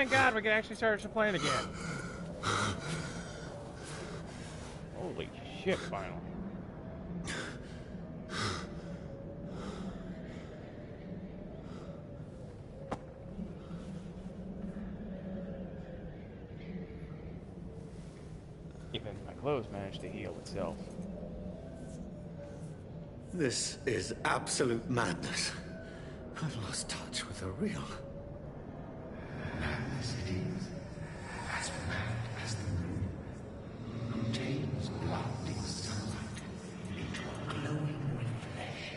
thank God we can actually start playing again. Holy shit, finally. Even my clothes managed to heal itself. This is absolute madness. I've lost touch with the real. Madness it is, as mad as the moon, contains blinding sunlight into a glowing flesh.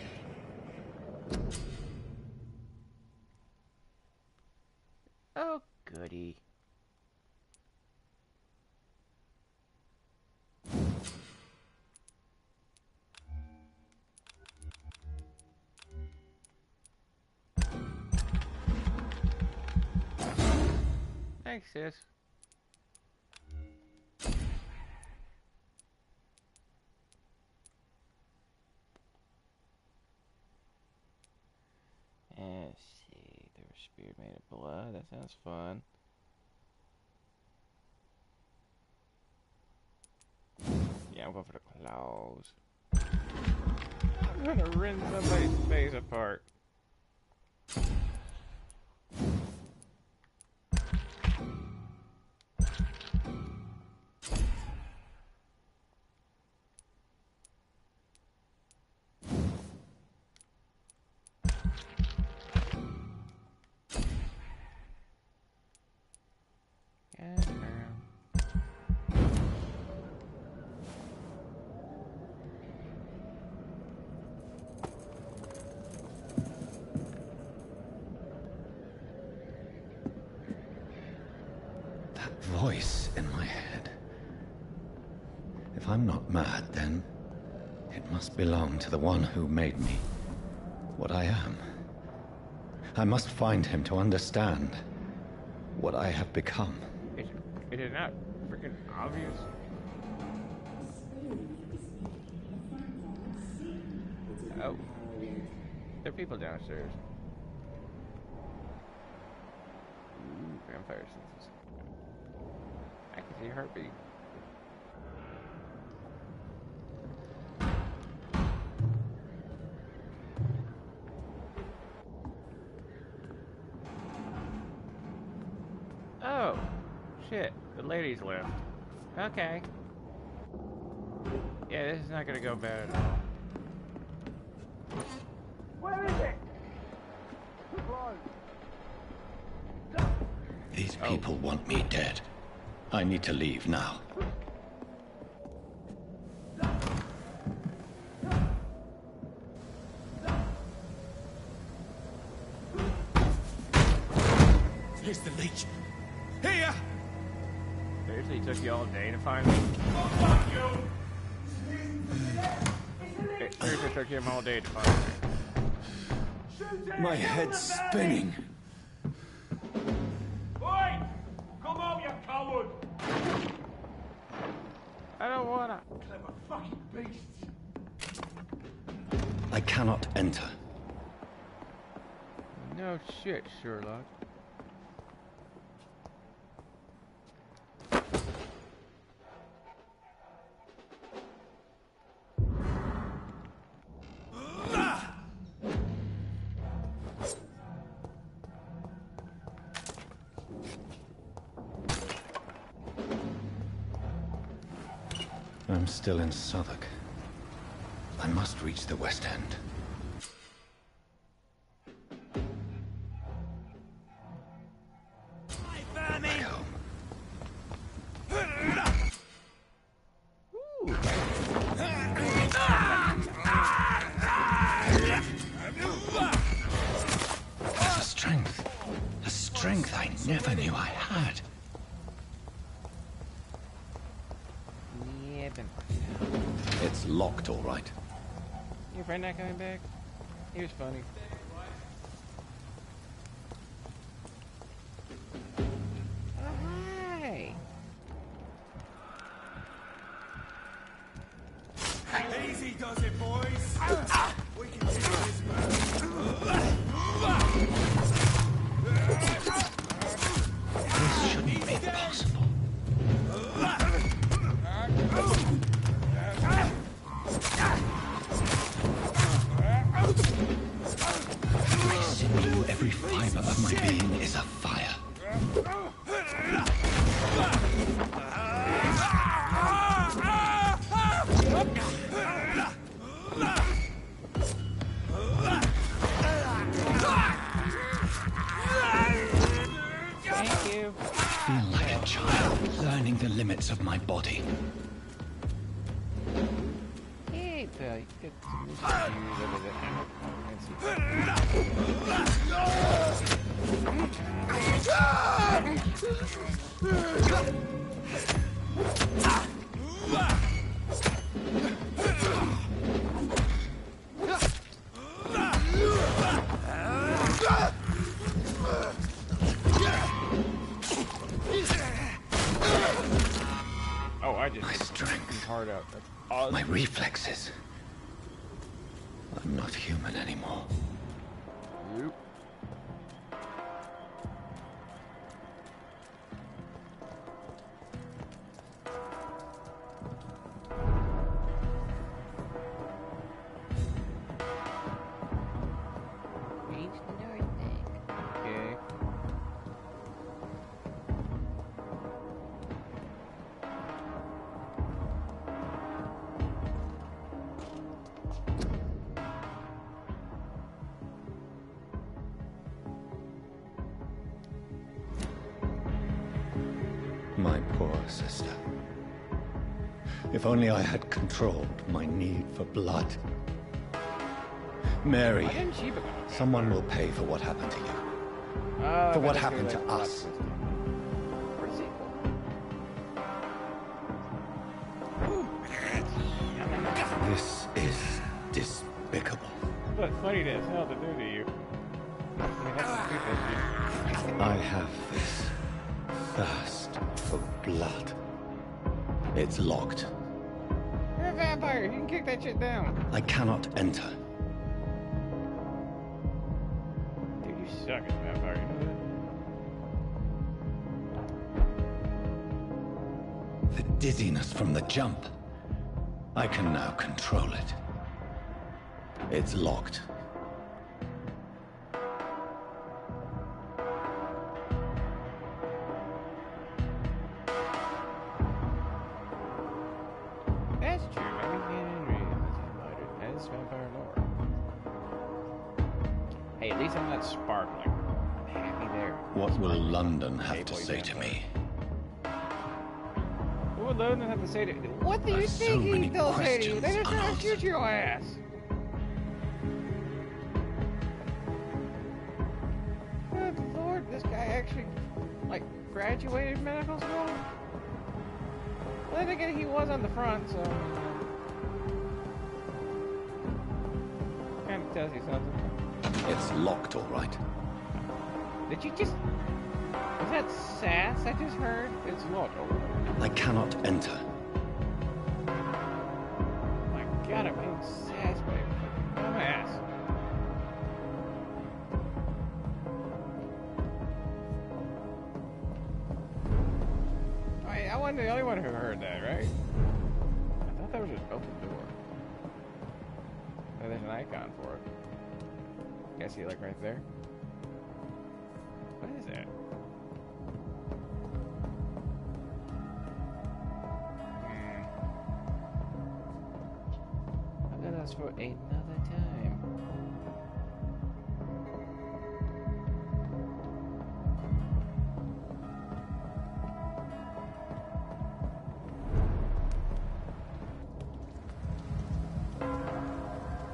Oh, goody. Thanks, sis. Let's see. They were speared made of blood. That sounds fun. Yeah, I'm going for the claws. I'm gonna rend somebody's face apart. Voice in my head. If I'm not mad, then it must belong to the one who made me what I am. I must find him to understand what I have become. It is not freaking obvious. Oh. There are people downstairs. Ooh, vampire senses. I can see a heartbeat. Oh, shit. The ladies left. Okay. Yeah, this is not gonna go bad at all. Where is it? These people want me dead. I need to leave now. Here's the leech. Here! Seriously, it took you all day to find me? It seriously took him all day to find me. My head's spinning. Oi! Come out, you coward! I don't wanna. Clever fucking beasts! I cannot enter. No shit, Sherlock. I'm still in Southwark. I must reach the West End. Back home. There's a strength I never knew I had. Yeah, been. It's locked, all right. Your friend not coming back? He was funny. Oh, hi. Easy does it, boys! We can do this, man! Thank you. I feel like a child learning the limits of my body. Hey, Bill, you get some views over there. Oh, I just My strength, hard out. That's awesome. my reflexes. I'm not human anymore. Nope. Okay. My poor sister. If only I had controlled my need for blood. Mary, Why didn't she become a vampire? someone will pay for what happened to you. For what happened to us. For a sequel. This is despicable. But funny as hell to do to you. I mean, that's stupid. I have this thirst for blood. It's locked. You're a vampire. You can kick that shit down. I cannot enter. Dude, you suck as a vampire. You know that? The dizziness from the jump. I can now control it. It's locked. That's true. Maybe as vampire lore. Hey, at least I'm not sparkling. I'm happy there. What will London have Hey, to boy, say to vampire. me? What would London have to say to you? What do you There's so think many they'll say to you? They're just trying to questions shoot your ass. Good lord, this guy actually, like, graduated medical school? Well, then again, he was on the front, so... Kind of tells you something. It's locked, all right. Did you just... Was that sass I just heard? It's locked. Oh I cannot enter. my god, I'm being sass by a fucking dumbass. I wasn't the only one who heard that, right? I thought that was an open door. Oh, there's an icon for it. You guys see it, like, right there? What is that? I'll do this for another time.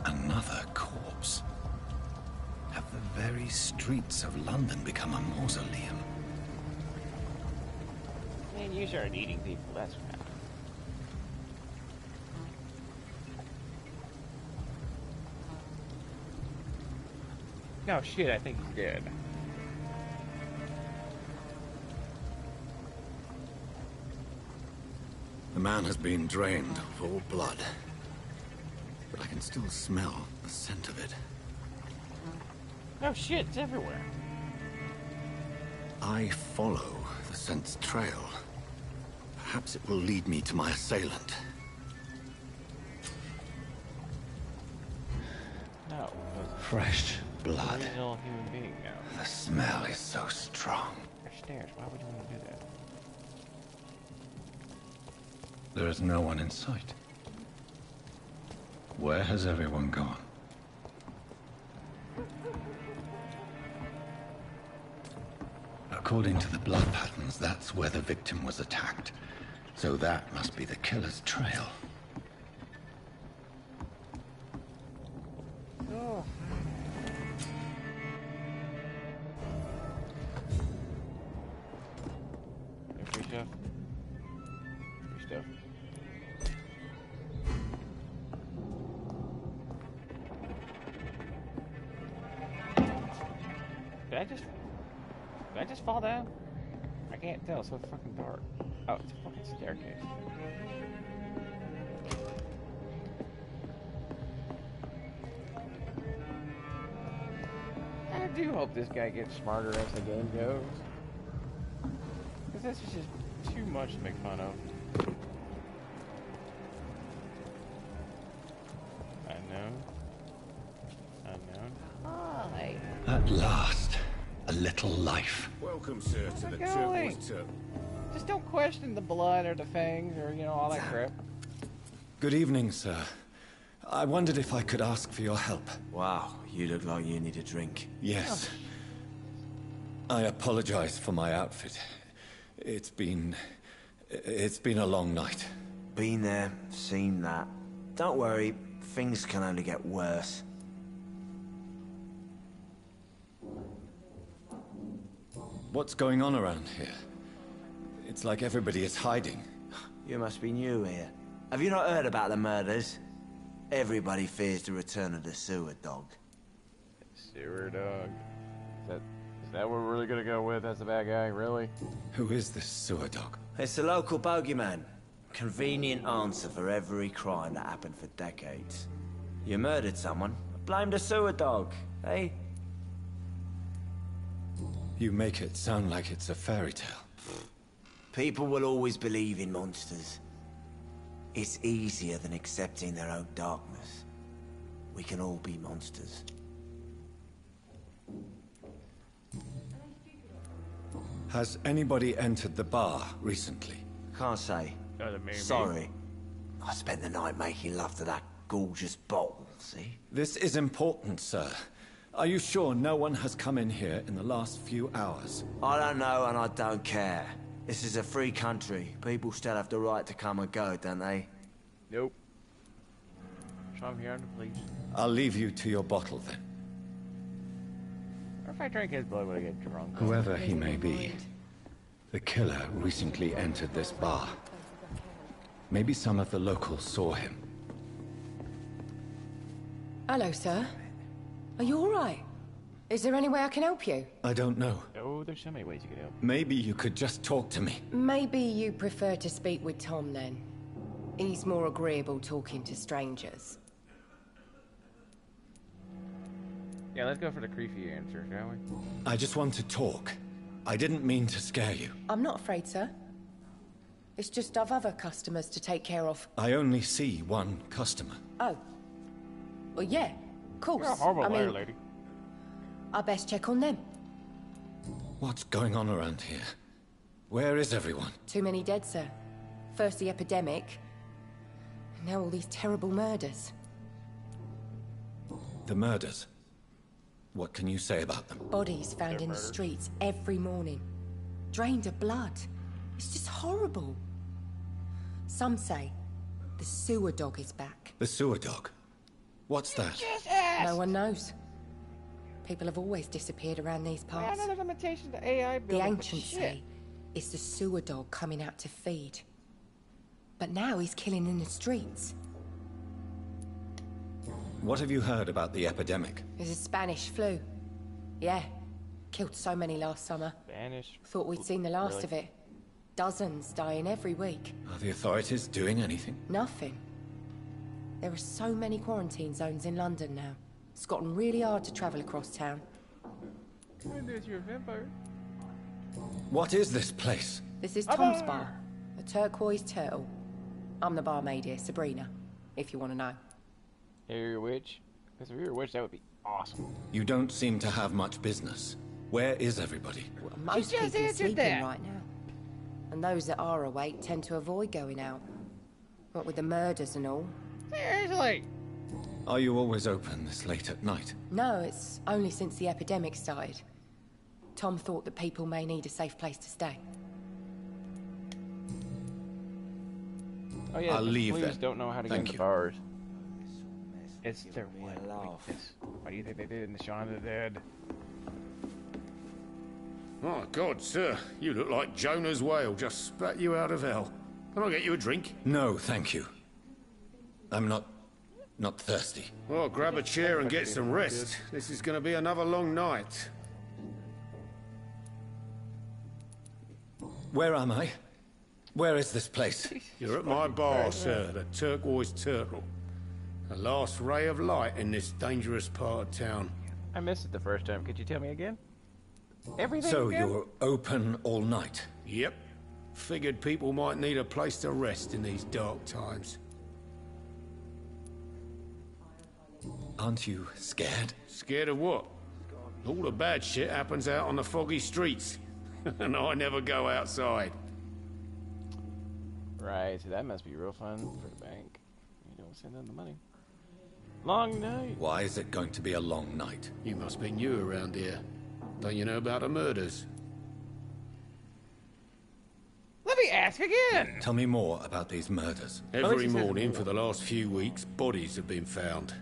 Another corpse. Have the very streets of London become a mausoleum? Man, you started eating people, that's what happened. No shit, I think he's dead. The man has been drained of all blood. But I can still smell the scent of it. No shit, it's everywhere. I follow the scent's trail. Perhaps it will lead me to my assailant. No, Fresh blood. original human being now. The smell is so strong. There's stairs, why would you want to do that? There is no one in sight. Where has everyone gone? According to the blood patterns, that's where the victim was attacked. So that must be the killer's trail. Oh. Free stuff. Free stuff. Did I just fall down? I can't tell, it's so fucking dark. Oh, it's a fucking staircase. I do hope this guy gets smarter as the game goes. Because this is just too much to make fun of. Unknown. Hi. At last, a little life. Welcome, sir, to the going? turquoise turtle. Just don't question the blood or the fangs or, all that crap. Good evening, sir. I wondered if I could ask for your help. Wow, you look like you need a drink. Yes. I apologize for my outfit. It's been a long night. Been there, seen that. Don't worry, things can only get worse. What's going on around here? It's like everybody is hiding. You must be new here. Have you not heard about the murders? Everybody fears the return of the sewer dog. Sewer dog. Is that what we're really gonna go with? That's the bad guy, really? Who is this sewer dog? It's the local bogeyman. Convenient answer for every crime that happened for decades. You murdered someone, blame the sewer dog, eh? You make it sound like it's a fairy tale. People will always believe in monsters. It's easier than accepting their own darkness. We can all be monsters. Has anybody entered the bar recently? Can't say. Maybe. Sorry. I spent the night making love to that gorgeous bottle, see? This is important, sir. Are you sure no one has come in here in the last few hours? I don't know and I don't care. This is a free country. People still have the right to come and go, don't they? Nope. So I'm here on the police. I'll leave you to your bottle then. Or if I drink his blood, would I get drunk? Whoever he may be, the killer recently entered this bar. Maybe some of the locals saw him. Hello, sir. Are you all right? Is there any way I can help you? I don't know. Oh, there's so many ways you could help. Maybe you could just talk to me. Maybe you prefer to speak with Tom, then. He's more agreeable talking to strangers. Yeah, let's go for the creepy answer, shall we? I just want to talk. I didn't mean to scare you. I'm not afraid, sir. It's just I've other customers to take care of. I only see one customer. Oh. Well, yeah, of course. You're a horrible I liar, mean, lady. I best check on them. What's going on around here? Where is everyone? Too many dead, sir. First the epidemic, and now all these terrible murders. The murders. What can you say about them? Bodies found in the streets every morning. Drained of blood. It's just horrible. Some say the sewer dog is back. The sewer dog? What's that? No one knows. People have always disappeared around these Yeah, parts. another limitation to AI The building. ancients say it's the sewer dog coming out to feed. But now he's killing in the streets. What have you heard about the epidemic? There's a Spanish flu. Yeah. Killed so many last summer. Spanish. Thought we'd seen the last Really? of it. Dozens dying every week. Are the authorities doing anything? Nothing. There are so many quarantine zones in London now. It's gotten really hard to travel across town. When there's your vampire. What is this place? This is A Tom's bar. bar. The Turquoise Turtle. I'm the barmaid here, Sabrina, if you want to know. Hey, you're a witch? Because if you're a witch, that would be awesome. You don't seem to have much business. Where is everybody? Well, most just people are answered sleeping that. right now. And those that are awake tend to avoid going out. What with the murders and all. Seriously? Are you always open this late at night? No, it's only since the epidemic started. Tom thought that people may need a safe place to stay. Oh yeah, I'll the leave police then. don't know how to Thank get into you. bars. It's their Give me one a laugh. weakness. What do you think they did in the Shaun of the Dead? My God, sir, you look like Jonah's whale just spat you out of hell. Can I get you a drink? No, thank you. I'm not thirsty. Well, grab a chair and get some rest. This is going to be another long night. Where am I? Where is this place? You're at my bar, sir, the Turquoise Turtle. The last ray of light in this dangerous part of town. I missed it the first time. Could you tell me again? Everything So again? you're open all night? Yep. Figured people might need a place to rest in these dark times. Aren't you scared? Scared of what? All the bad shit happens out on the foggy streets. And I never go outside. Right, so that must be real fun for the bank. You don't send them the money. Long night. Why is it going to be a long night? You must be new around here. Don't you know about the murders? Let me ask again. Tell me more about these murders. Every he says morning more. for the last few weeks, bodies have been found.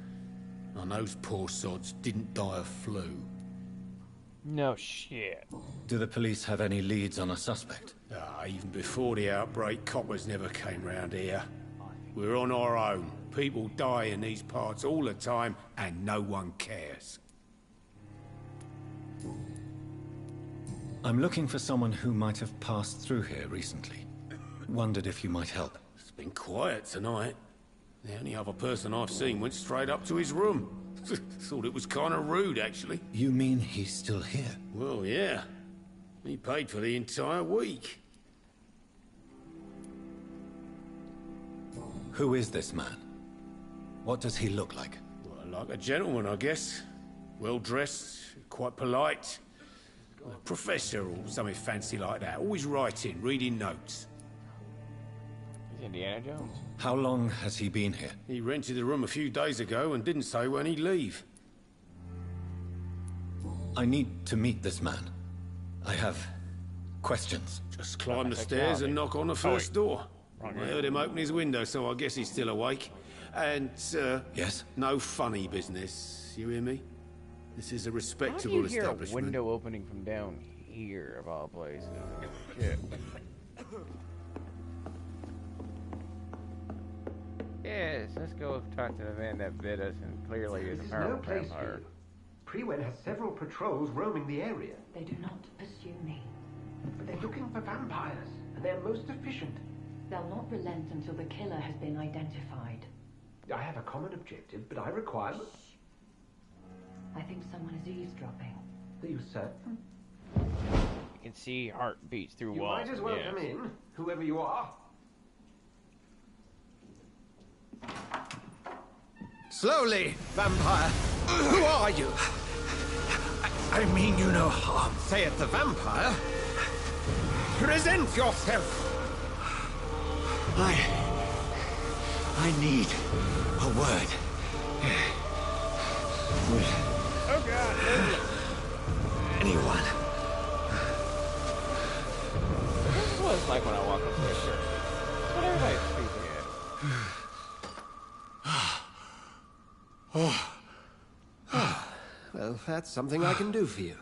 And those poor sods didn't die of flu. No shit. Do the police have any leads on a suspect? Even before the outbreak, coppers never came round here. We're on our own. People die in these parts all the time, and no one cares. I'm looking for someone who might have passed through here recently. Wondered if you might help. It's been quiet tonight. The only other person I've seen went straight up to his room. Thought it was kind of rude, actually. You mean he's still here? Well, yeah. He paid for the entire week. Who is this man? What does he look like? Well, like a gentleman, I guess. Well-dressed, quite polite. A professor or something fancy like that. Always writing, reading notes. He's Indiana Jones. How long has he been here? He rented the room a few days ago and didn't say when he'd leave. I need to meet this man. I have questions. Just climb the That's stairs and technology. knock on the first door. Wrong I way. heard him open his window, so I guess he's still awake. And, Yes? no funny business. You hear me? This is a How do respectable you hear a establishment. window opening from down here, of all places? Shit. Yes, let's go talk to the man that bit us and clearly is a This is no powerful place for vampire. you. Prewen has several patrols roaming the area. They do not pursue me. But they're looking for vampires, and they're most efficient. They'll not relent until the killer has been identified. I have a common objective, but I require... I think someone is eavesdropping. Are you certain? You can see heartbeats through You walls. might as well yes. come in, whoever you are. Slowly, vampire. Who are you? I mean you no harm. Say it, the vampire. Present yourself. I need a word. Oh god, Anyone. this is what it's like when I walk up to a church. That's what everybody's speaking at. Well, that's something I can do for you.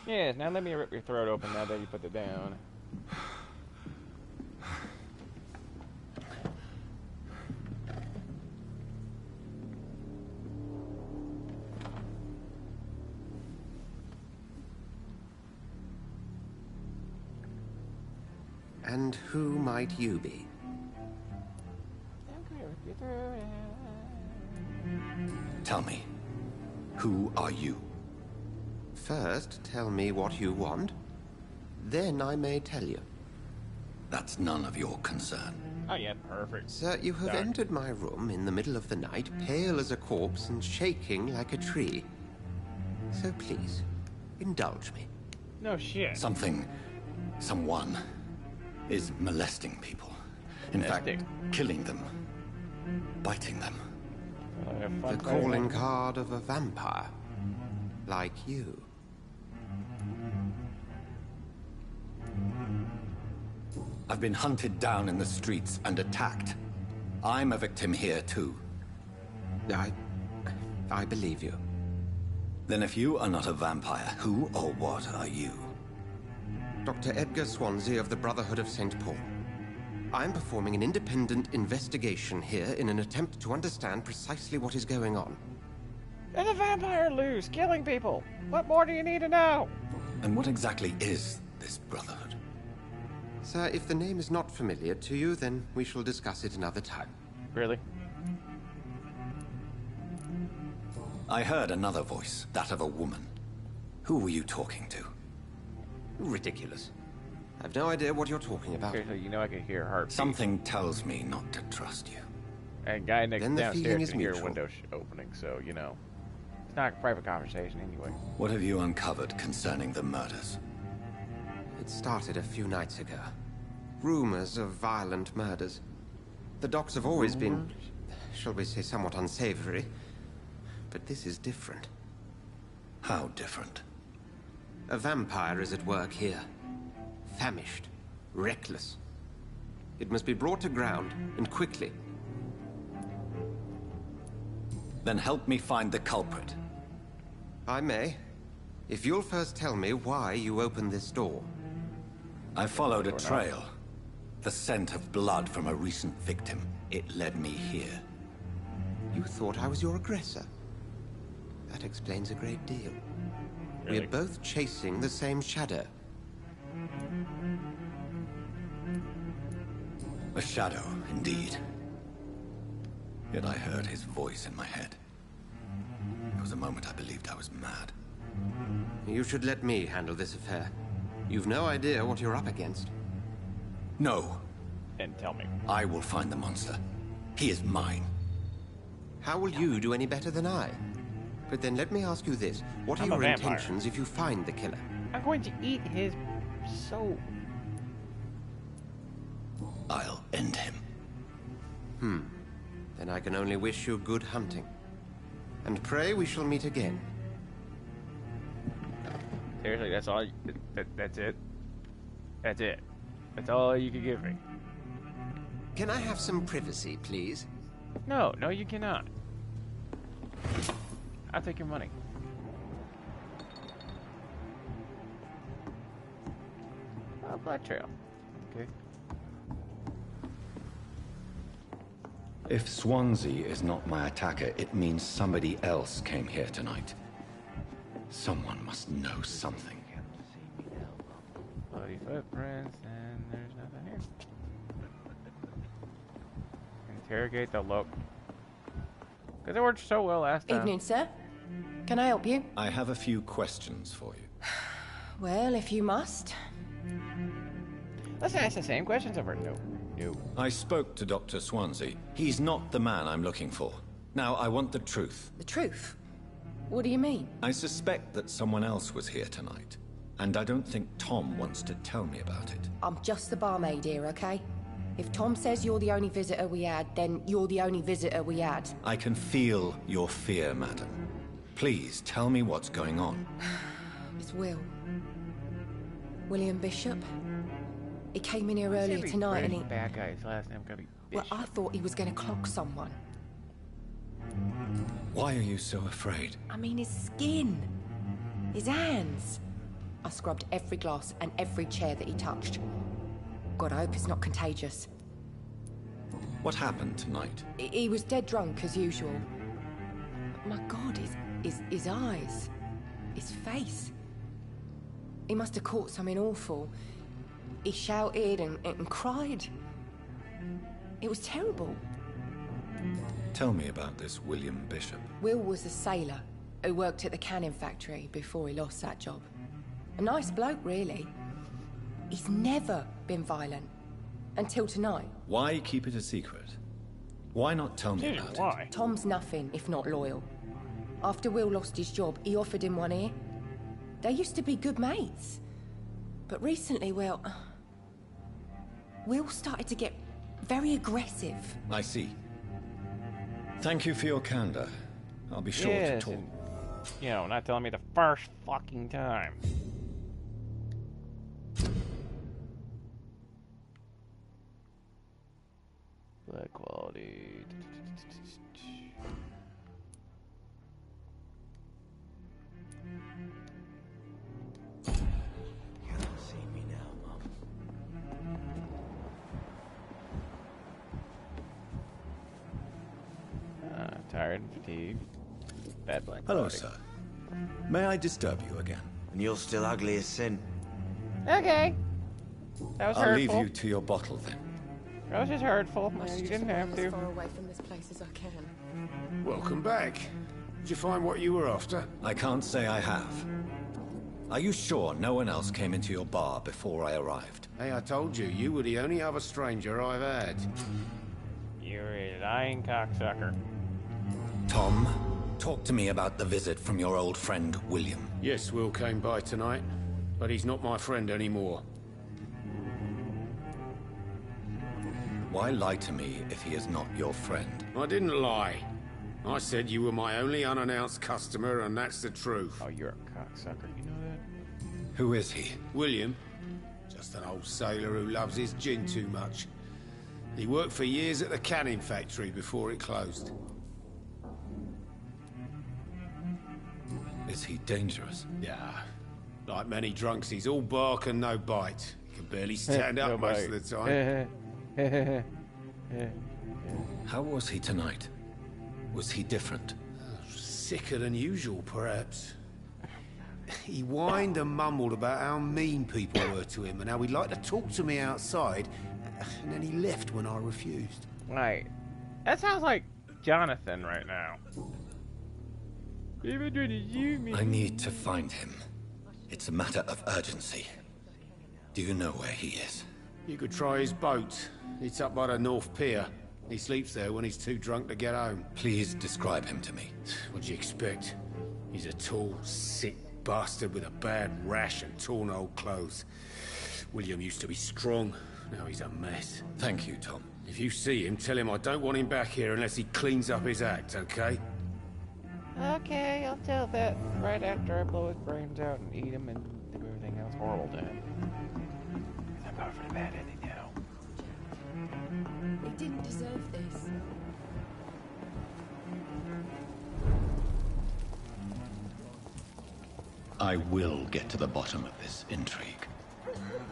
Yes, now let me rip your throat open now that you put it down. And who might you be? I'm gonna rip your throat out. Tell me, who are you? First, tell me what you want. Then I may tell you. That's none of your concern. Oh yeah, perfect. Sir, you have Dark. entered my room in the middle of the night, pale as a corpse and shaking like a tree. So please, indulge me. No shit. Someone is molesting people. In Molesting. fact, killing them, biting them. The calling card of a vampire. Like you. I've been hunted down in the streets and attacked. I'm a victim here, too. I believe you. Then if you are not a vampire, who or what are you? Dr. Edgar Swansea of the Brotherhood of St. Paul. I'm performing an independent investigation here in an attempt to understand precisely what is going on. There's a vampire loose, killing people. What more do you need to know? And what exactly is this Brotherhood? Sir, if the name is not familiar to you, then we shall discuss it another time. Really? I heard another voice, that of a woman. Who were you talking to? Ridiculous. I've no idea what you're talking about. Okay, so you know I can hear heartbeat. Something tells me not to trust you. And guy next Then the feeling downstairs is can hear a mutual. window opening, so you know. It's not a private conversation anyway. What have you uncovered concerning the murders? It started a few nights ago. Rumors of violent murders. The docks have always been, shall we say, somewhat unsavory. But this is different. How different? A vampire is at work here. Famished. Reckless. It must be brought to ground, and quickly. Then help me find the culprit. I may. If you'll first tell me why you opened this door. I followed a trail. The scent of blood from a recent victim. It led me here. You thought I was your aggressor. That explains a great deal. Really? We're both chasing the same shadow. A shadow, indeed. Yet I heard his voice in my head. There was a moment I believed I was mad. You should let me handle this affair. You've no idea what you're up against. No, And tell me. I will find the monster. He is mine. How will you do any better than I? But then let me ask you this. What are I'm a your vampire. intentions if you find the killer? I'm going to eat his soul. I'll end him. Then I can only wish you good hunting. And pray we shall meet again. Seriously, that's all. That's it. That's it. That's all you can give me. Can I have some privacy, please? No, you cannot. I'll take your money. Oh, blood trail. Okay. If Swansea is not my attacker, it means somebody else came here tonight. Someone must know something. Bloody footprints, and there's nothing here. Interrogate the look. Because it worked so well last time. Evening, sir. Can I help you? I have a few questions for you. Well, if you must. Let's ask the same questions over. No. I spoke to Dr. Swansea. He's not the man I'm looking for. Now, I want the truth. The truth? What do you mean? I suspect that someone else was here tonight. And I don't think Tom wants to tell me about it. I'm just the barmaid here, okay? If Tom says you're the only visitor we had, then you're the only visitor we had. I can feel your fear, madam. Please, tell me what's going on. It's Will. William Bishop. He came in here earlier tonight and he... Bad guy. His last name gotta be Well, Bishop. I thought he was going to clock someone. Why are you so afraid? I mean, his skin. His hands. I scrubbed every glass and every chair that he touched. God, I hope it's not contagious. What happened tonight? He was dead drunk, as usual. My God, his eyes. His face. He must have caught something awful. He shouted and cried. It was terrible. Tell me about this William Bishop. Will was a sailor who worked at the canning factory before he lost that job. A nice bloke, really. He's never been violent. Until tonight. Why keep it a secret? Why not tell me about Why? Tom's nothing if not loyal. After Will lost his job, he offered him one ear. They used to be good mates. But recently, well... Will started to get very aggressive. it? I see. Thank you for your candor. I'll be sure to talk. And, you know, not telling me the first fucking time. Blood quality. You don't see me now, Mom. Tired and fatigued. Bad blood Hello, quality. sir. May I disturb you again? And you're still ugly as sin. Okay. That was I'll hurtful. leave you to your bottle then. That was just hurtful. I should You just didn't run have as to. far away from this place as I can. Welcome back. Did you find what you were after? I can't say I have. Are you sure no one else came into your bar before I arrived? Hey, I told you, you were the only other stranger I've had. You're a lying cocksucker. Tom, talk to me about the visit from your old friend, William. Yes, Will came by tonight, but he's not my friend anymore. Why lie to me if he is not your friend? I didn't lie. I said you were my only unannounced customer, and that's the truth. Oh, you're a cocksucker. You know that? Who is he? William, just an old sailor who loves his gin too much. He worked for years at the canning factory before it closed. Is he dangerous? Yeah, like many drunks, he's all bark and no bite. He can barely stand up most of the time. How was he tonight? Was he different? Sicker than usual, perhaps. He whined and mumbled about how mean people were to him and how he'd like to talk to me outside, and then he left when I refused. Right. That sounds like Jonathan right now. I need to find him. It's a matter of urgency. Do you know where he is? You could try his boat. It's up by the North Pier. He sleeps there when he's too drunk to get home. Please describe him to me. What'd you expect? He's a tall, sick bastard with a bad rash and torn old clothes. William used to be strong. Now he's a mess. Thank you, Tom. If you see him, tell him I don't want him back here unless he cleans up his act, okay? Okay, I'll tell that right after I blow his brains out and eat him and do everything else horrible to him. I'm going for the bad ending now. He didn't deserve this. I will get to the bottom of this intrigue.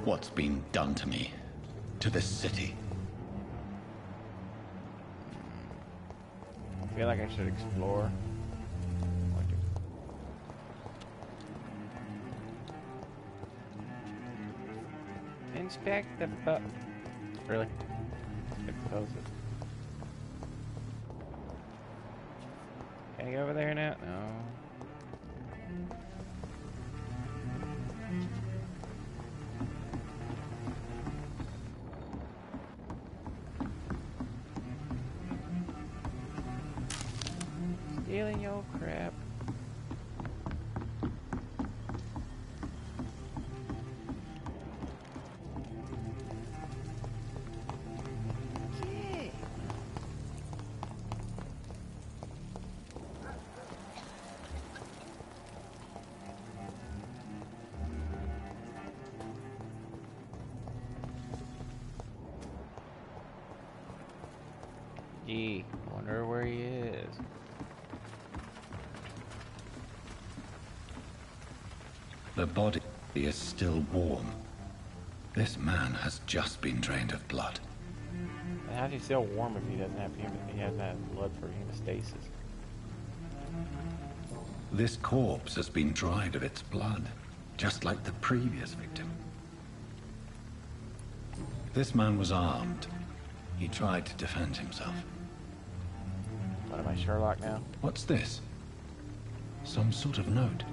What's been done to me? To this city? I feel like I should explore. Inspect the Really? Expose it. Can I go over there now? No. Stealing your crap. Gee, wonder where he is. The body is still warm. This man has just been drained of blood. And how's he still warm if he doesn't have he hasn't had blood for hemostasis? This corpse has been dried of its blood, just like the previous victim. This man was armed. He tried to defend himself. What am I, Sherlock now? What's this? Some sort of note.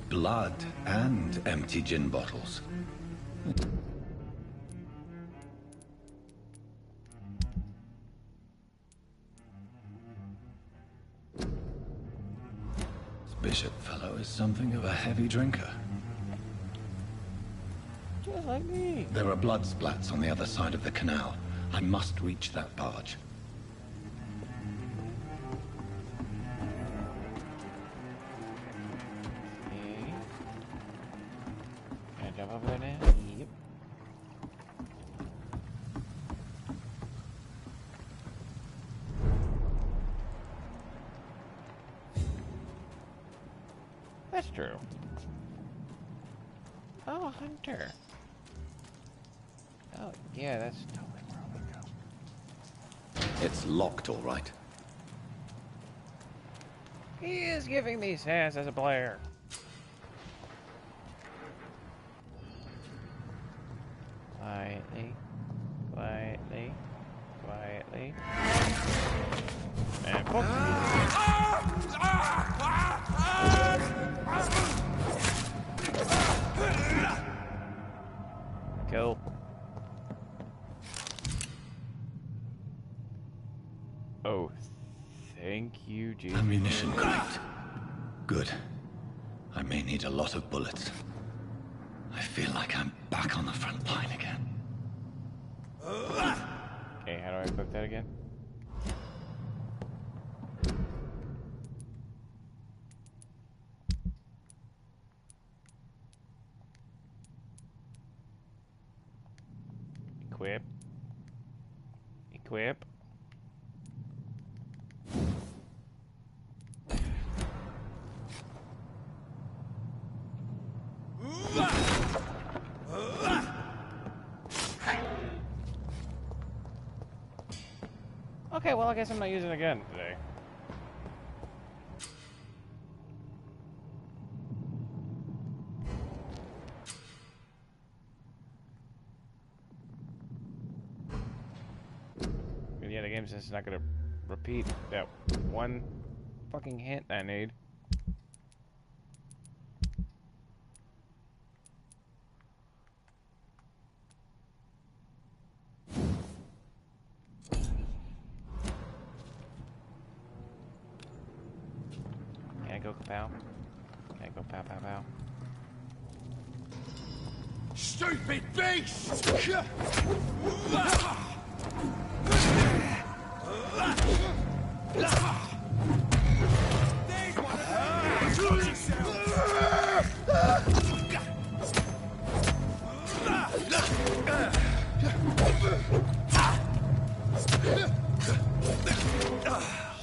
Blood and empty gin bottles. This bishop fellow is something of a heavy drinker. Just like me. There are blood splats on the other side of the canal. I must reach that barge. That's true. Oh, Hunter. Oh, yeah, that's totally where I want to go. It's locked, all right. He is giving me sass as a player. Quietly, quietly, quietly. And boom. Kill. Oh, thank you, Jesus. Ammunition crate. Good. I may need a lot of bullets. I feel like I'm back on the front line again. Okay, how do I equip that again? Equip. Equip. Okay, well, I guess I'm not using it again today. But yeah, the game's just not gonna repeat that one fucking hint I need. Can I go kapow? Can I go pow pow pow? Stupid beast!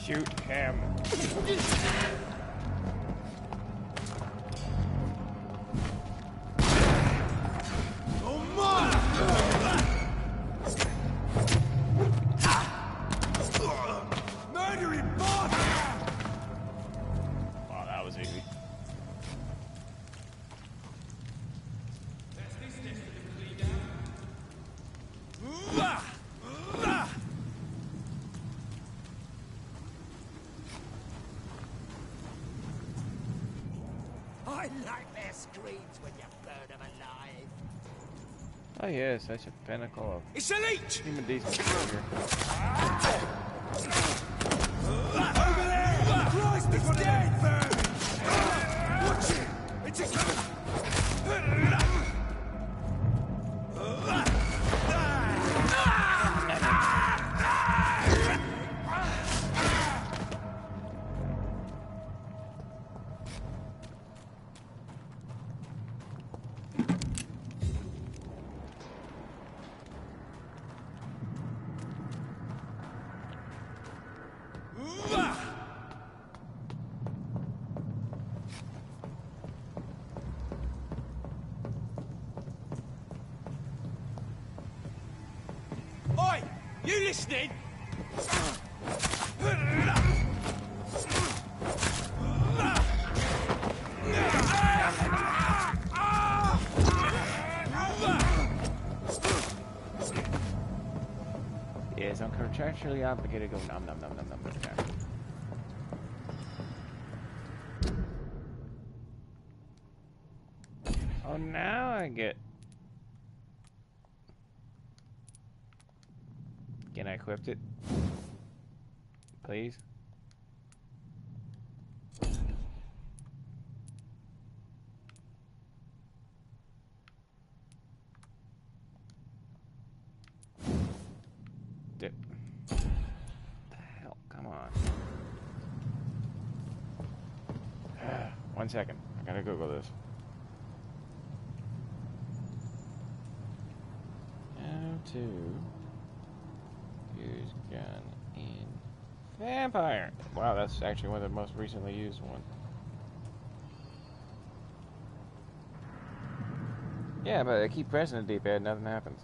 Shoot him. Murdering bastard! Wow, that was easy. I like their screams when you burn them alive. Oh yeah, such a pinnacle of It's a leech! human decency here. Over there! Christ, it's dead! Watch it! It's a... Oi! You listening? Yes, I'm contractually obligated to go nom nom nom nom nom. Okay. Oh, now I get. Can I equip it? Please? Dip. What the hell? Come on. 1 second. I gotta Google this. How to use gun in Vampyr. Wow, that's actually one of the most recently used ones. Yeah, but I keep pressing the D-pad, nothing happens.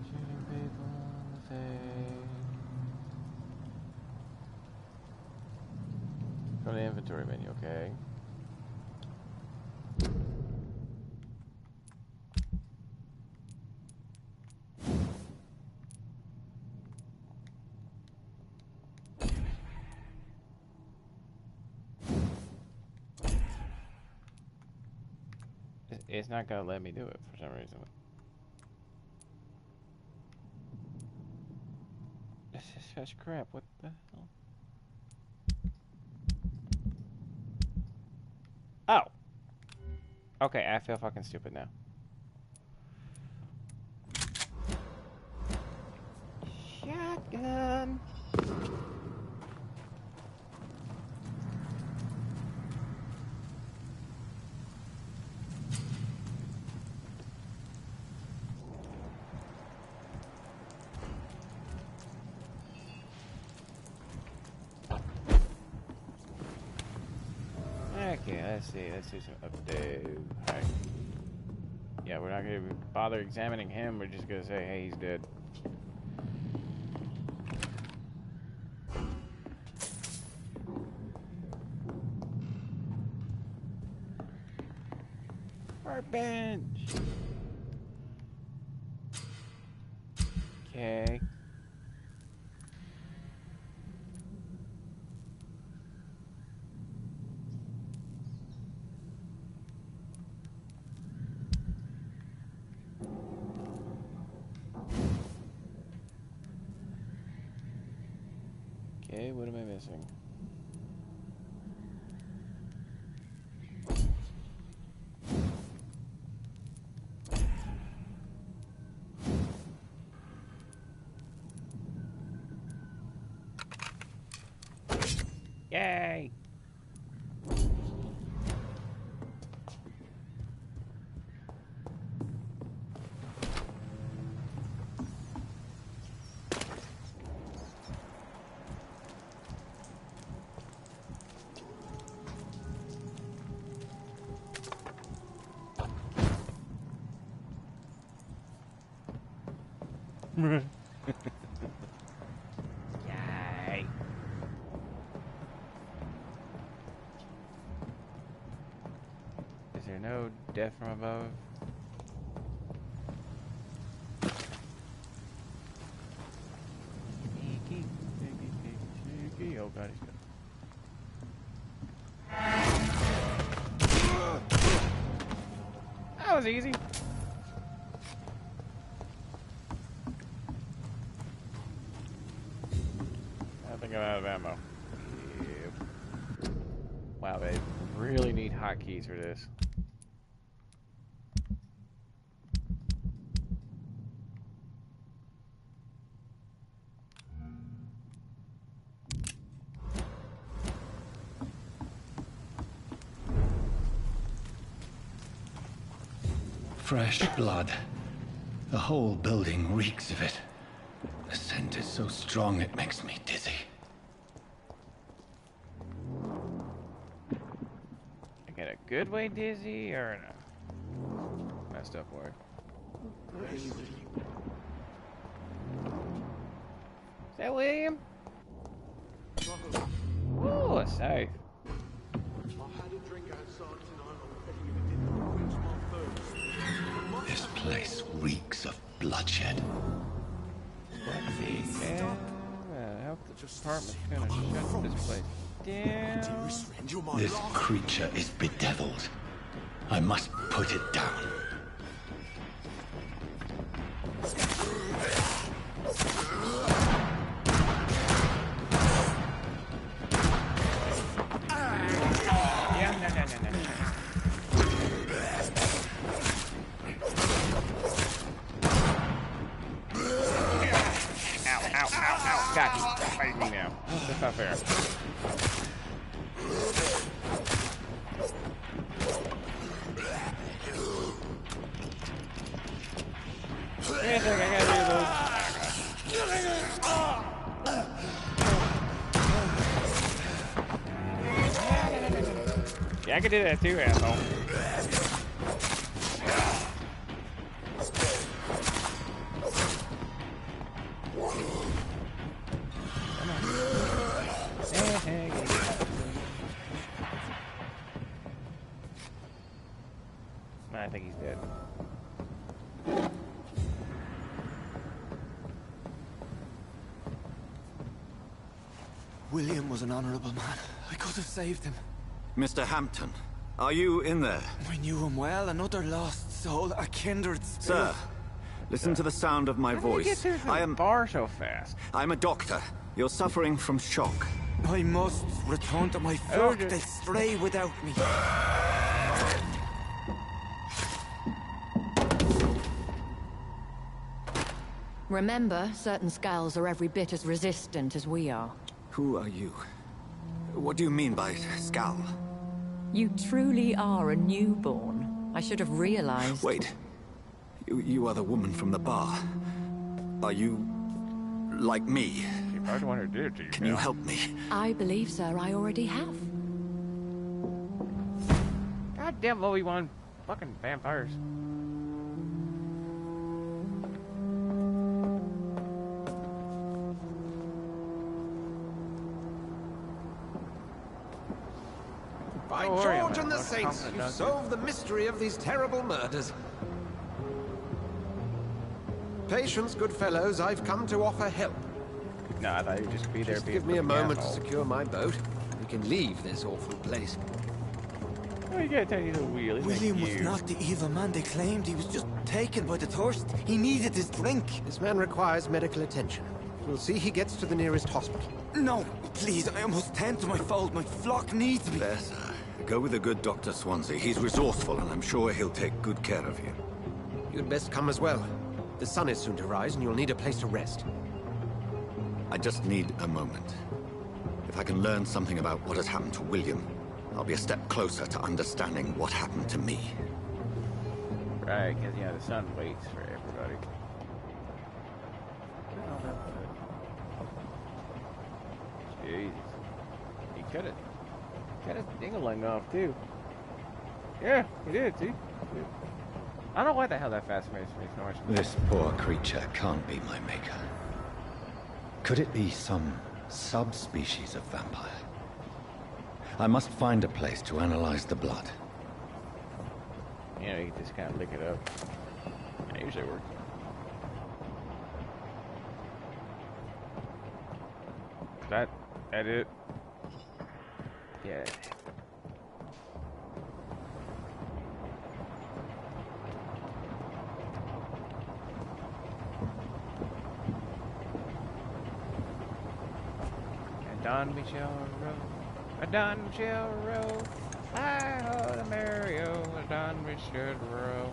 Shooting people in the face. Go to the inventory menu, okay? It's not gonna let me do it for some reason. This is such crap. What the hell? Oh! Okay, I feel fucking stupid now. Shotgun! Okay, let's see. Let's do some updates. Alright. Yeah, we're not gonna bother examining him. We're just gonna say, hey, he's dead. Workbench! Okay. Okay, what am I missing? Yay! Yay! Is there no death from above? Sneaky, sneaky, sneaky, sneaky. Oh god, he's good. That was easy. I think I'm out of ammo. Yep. Wow, they really need hotkeys for this. Fresh blood. The whole building reeks of it. The scent is so strong it makes me dizzy. I get a good way dizzy or no? Messed up word. Is that William? Ooh, a safe. This place reeks of bloodshed. Yeah, the health department's gonna shut this place down. This creature is bedeviled. I must put it down. Got you. Fight me now. That's not fair. Wait a second, I gotta do those. Yeah, I can do that too, asshole. I think he's dead. William was an honorable man. I could have saved him. Mr. Hampton, are you in there? I knew him well, another lost soul, a kindred spirit. Sir, listen to the sound of my How did you get voice. through the bar so fast? I'm a doctor. You're suffering from shock. I must return to my flock. They'll stray without me. Remember, certain skulls are every bit as resistant as we are. Who are you? What do you mean by Skal? You truly are a newborn. I should have realized. Wait. You are the woman from the bar. Are you... like me? You probably want her to do it to you. Can you help me? I believe, sir, I already have. God damn, Obi-Wan. Fucking vampires. By George and the Saints, you've solved the mystery of these terrible murders. Patience, good fellows, I've come to offer help. No, I thought you'd just be there. Just give me a moment to secure my boat. We can leave this awful place. Oh, you gotta tell you the wheel. William was not the evil man they claimed. He was just taken by the thirst. He needed his drink. This man requires medical attention. We'll see he gets to the nearest hospital. No, please, I must tend to my fold. My flock needs me. There, sir. Go with the good Dr. Swansea. He's resourceful, and I'm sure he'll take good care of you. You'd best come as well. The sun is soon to rise, and you'll need a place to rest. I just need a moment. If I can learn something about what has happened to William, I'll be a step closer to understanding what happened to me. Right, because, you know, the sun waits for everybody. Jesus. He cut his ding-a-ling off, too. Yeah, he did, see? I don't know why the hell that fascinates me so much. This poor creature can't be my maker. Could it be some subspecies of vampire? I must find a place to analyze the blood. You know, you can just kind of lick it up. It usually works. That it? Yeah. Don we shall row, Don we shall row, hi-ho the Mario, Don we should row.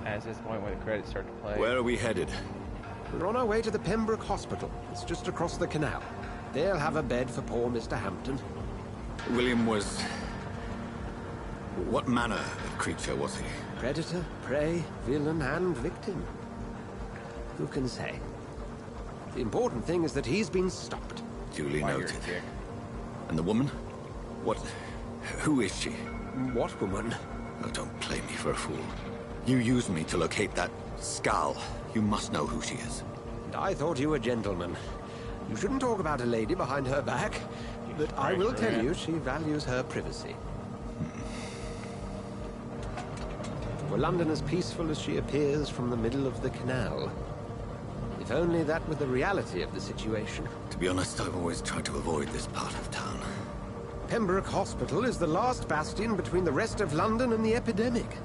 As this point where the credits start to play. Where are we headed? We're on our way to the Pembroke Hospital. It's just across the canal. They'll have a bed for poor Mr. Hampton. William was... what manner of creature was he? Predator, prey, villain, and victim. Who can say? The important thing is that he's been stopped. Duly noted. And the woman? What... who is she? What woman? Oh, don't play me for a fool. You used me to locate that Skal. You must know who she is. And I thought you a gentleman. You shouldn't talk about a lady behind her back. But I will tell you, she values her privacy. Were London as peaceful as she appears from the middle of the canal? If only that were the reality of the situation. To be honest, I've always tried to avoid this part of town. Pembroke Hospital is the last bastion between the rest of London and the epidemic.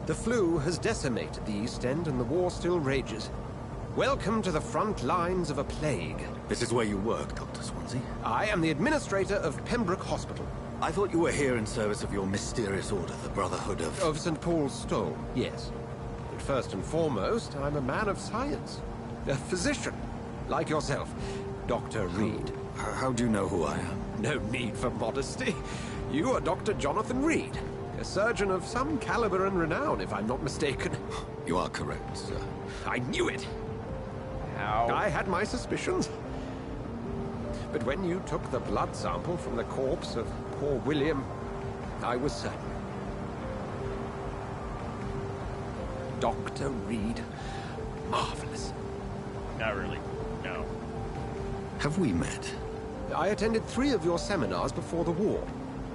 The flu has decimated the East End and the war still rages. Welcome to the front lines of a plague. This is where you work, Dr. Swansea? I am the administrator of Pembroke Hospital. I thought you were here in service of your mysterious order, the Brotherhood of... Of St. Paul's Stone, yes. But first and foremost, I'm a man of science. A physician, like yourself, Dr. Reed. How do you know who I am? No need for modesty. You are Dr. Jonathan Reed, A surgeon of some caliber and renown, if I'm not mistaken. You are correct, sir. I knew it! How? I had my suspicions. But when you took the blood sample from the corpse of poor William, I was certain. Dr. Reed. Marvelous. Not really. No. Have we met? I attended 3 of your seminars before the war.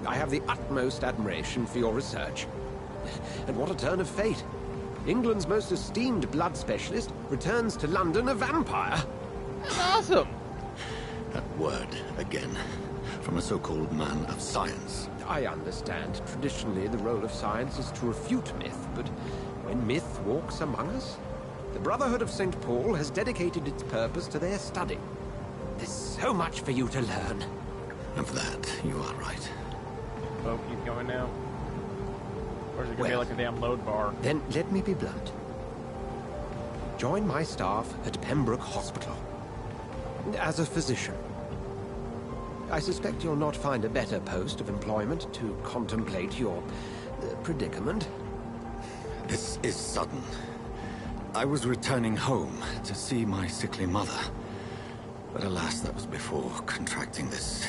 I have the utmost admiration for your research. And what a turn of fate. England's most esteemed blood specialist returns to London a vampire. That's awesome. That word, again, from a so-called man of science. I understand. Traditionally, the role of science is to refute myth, but when myth walks among us, the Brotherhood of St. Paul has dedicated its purpose to their study. There's so much for you to learn. Of that, you are right. Oh, keep going now. Or is it gonna be like a damn load bar? Then let me be blunt. Join my staff at Pembroke Hospital. As a physician. I suspect you'll not find a better post of employment to contemplate your predicament. This is sudden. I was returning home to see my sickly mother. But alas, that was before contracting this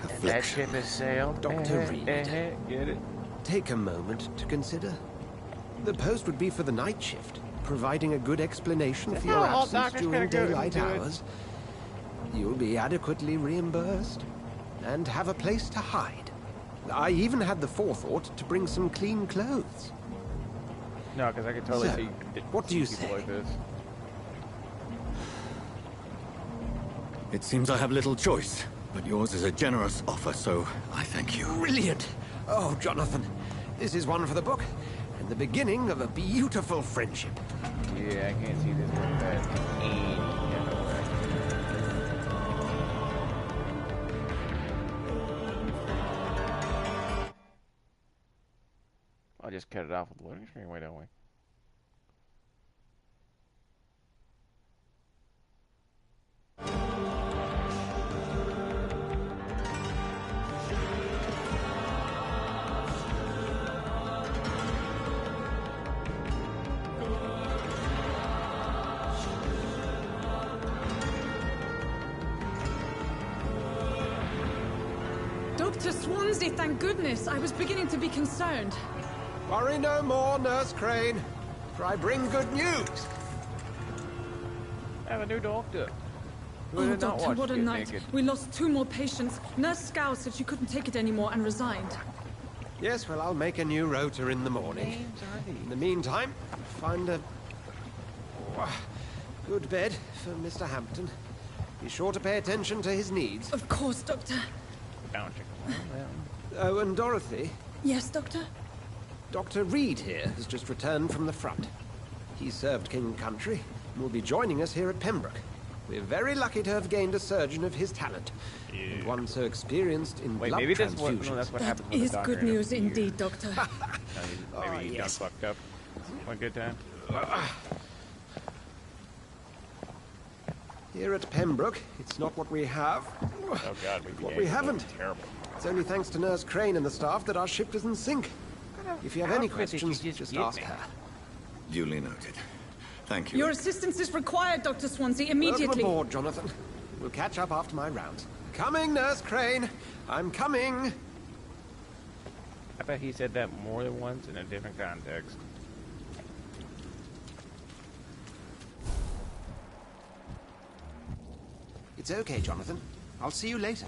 That affliction. ship has sailed. Dr. Reed. Get it? Take a moment to consider. The post would be for the night shift, providing a good explanation for your how all absence doctors during kinda go daylight into it? hours. You'll be adequately reimbursed and have a place to hide. I even had the forethought to bring some clean clothes. No, because I could totally So, see. what do you people say? Like this. It seems I have little choice, but yours is a generous offer, so I thank you. Brilliant! Oh, Jonathan, this is one for the book, and the beginning of a beautiful friendship. Yeah, I can't see this going bad. I'll just cut it off with the loading screen, why don't we? Dr. Swansea, thank goodness. I was beginning to be concerned. Worry no more, Nurse Crane, for I bring good news. I have a new doctor. Who Oh, did not Doctor, watch what a Get night. Naked. We lost 2 more patients. Nurse Scow said she couldn't take it anymore and resigned. Yes, well, I'll make a new rota in the morning. In the meantime, find a good bed for Mr. Hampton. Be sure to pay attention to his needs. Of course, Doctor. Down, chicken. Oh, and Dorothy, Yes, Doctor? Dr. Reed here has just returned from the front. He served King and Country and will be joining us here at Pembroke. We're very lucky to have gained a surgeon of his talent. And one so experienced in Wait, blood maybe that's transfusions. what, no, that's what That happens when is the doctor good ends up news with you. indeed, Doctor. Maybe he done yes. fucked up. One good time. Here at Pembroke, it's not what we have. Oh god, What we haven't. Terrible. It's only thanks to Nurse Crane and the staff that our ship is in sync. If you have any outfit did you questions, just get ask me? her. Duly noted. Thank you. Your assistance is required, Dr. Swansea, Welcome immediately. aboard, Jonathan. We'll catch up after my rounds. Coming, Nurse Crane. I'm coming. I bet he said that more than once in a different context. It's okay, Jonathan. I'll see you later.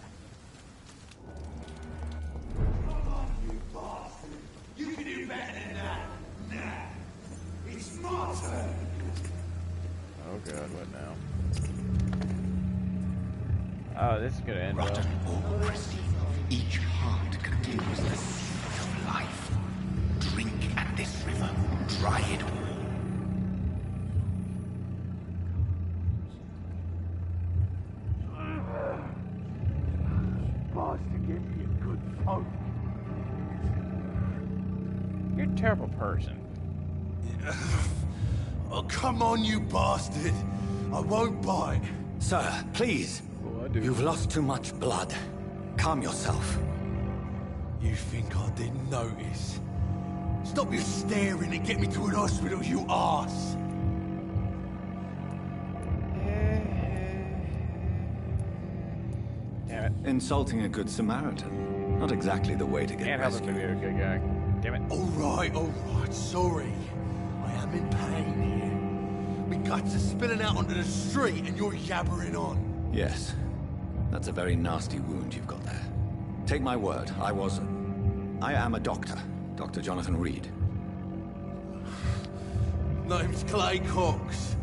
You can do better than that. Nah. It's my turn. Oh god, what now? Oh, this is gonna end well. Rotten or pristine, each heart contains the seed of life. Drink at this river, dry it all. Supposed to give me a good phone. You're a terrible person. Oh, come on, you bastard. I won't bite. Sir, please. Oh, I do. You've lost too much blood. Calm yourself. You think I didn't notice? Stop your staring and get me to an hospital, you arse! Damn it. Insulting a good Samaritan. Not exactly the way to get Can't help it rescued. but be a good guy. Damn it. Alright, sorry. I am in pain here. My guts are spilling out onto the street and you're yabbering on. Yes. That's a very nasty wound you've got there. Take my word, I am a doctor. Dr. Jonathan Reed. Name's Clay Cox.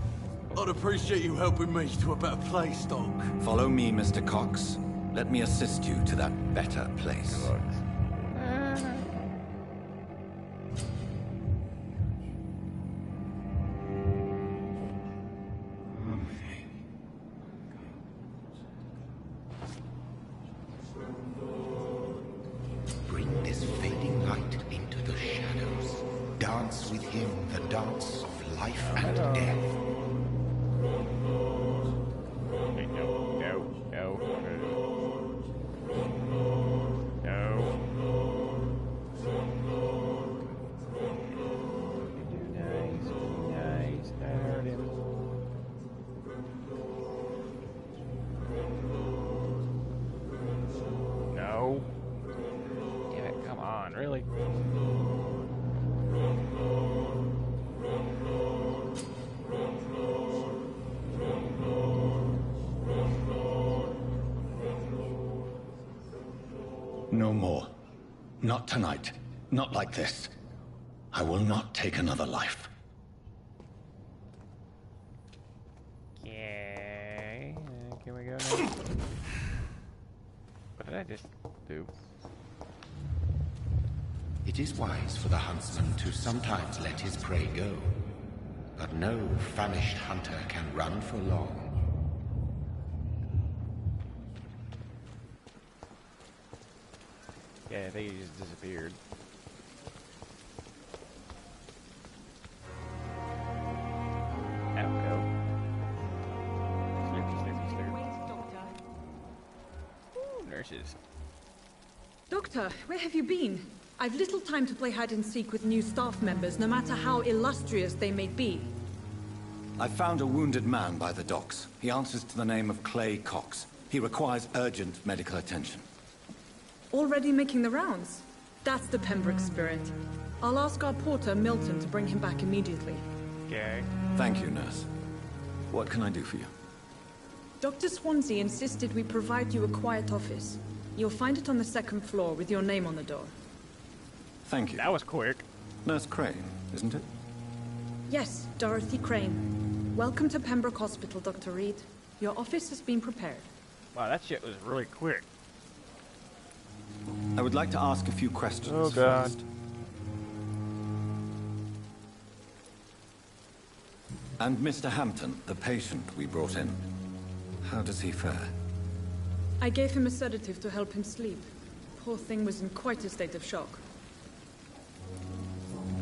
I'd appreciate you helping me to a better place, Doc. Follow me, Mr. Cox. Let me assist you to that better place. Bring this fading light into the shadows. Dance with him the dance of life and death. Wait, no. Nice. I heard him. No. Damn it, come on, really? No more. Not tonight. Not like this. I will not take another life. Okay. Can we go now? What did I just do? It is wise for the huntsman to sometimes let his prey go. But no famished hunter can run for long. Yeah, I think he just disappeared. Out we go. Slurpy. Ooh, nurses. Doctor, where have you been? I've little time to play hide and seek with new staff members, no matter how illustrious they may be. I found a wounded man by the docks. He answers to the name of Clay Cox. He requires urgent medical attention. Already making the rounds? That's the Pembroke spirit. I'll ask our porter, Milton, to bring him back immediately. Okay. Thank you, nurse. What can I do for you? Dr. Swansea insisted we provide you a quiet office. You'll find it on the second floor with your name on the door. Thank you. That was quick. Nurse Crane, isn't it? Yes, Dorothy Crane. Welcome to Pembroke Hospital, Dr. Reed. Your office has been prepared. Wow, that shit was really quick. I would like to ask a few questions Oh, God. first. And Mr. Hampton, the patient we brought in. How does he fare? I gave him a sedative to help him sleep. Poor thing was in quite a state of shock.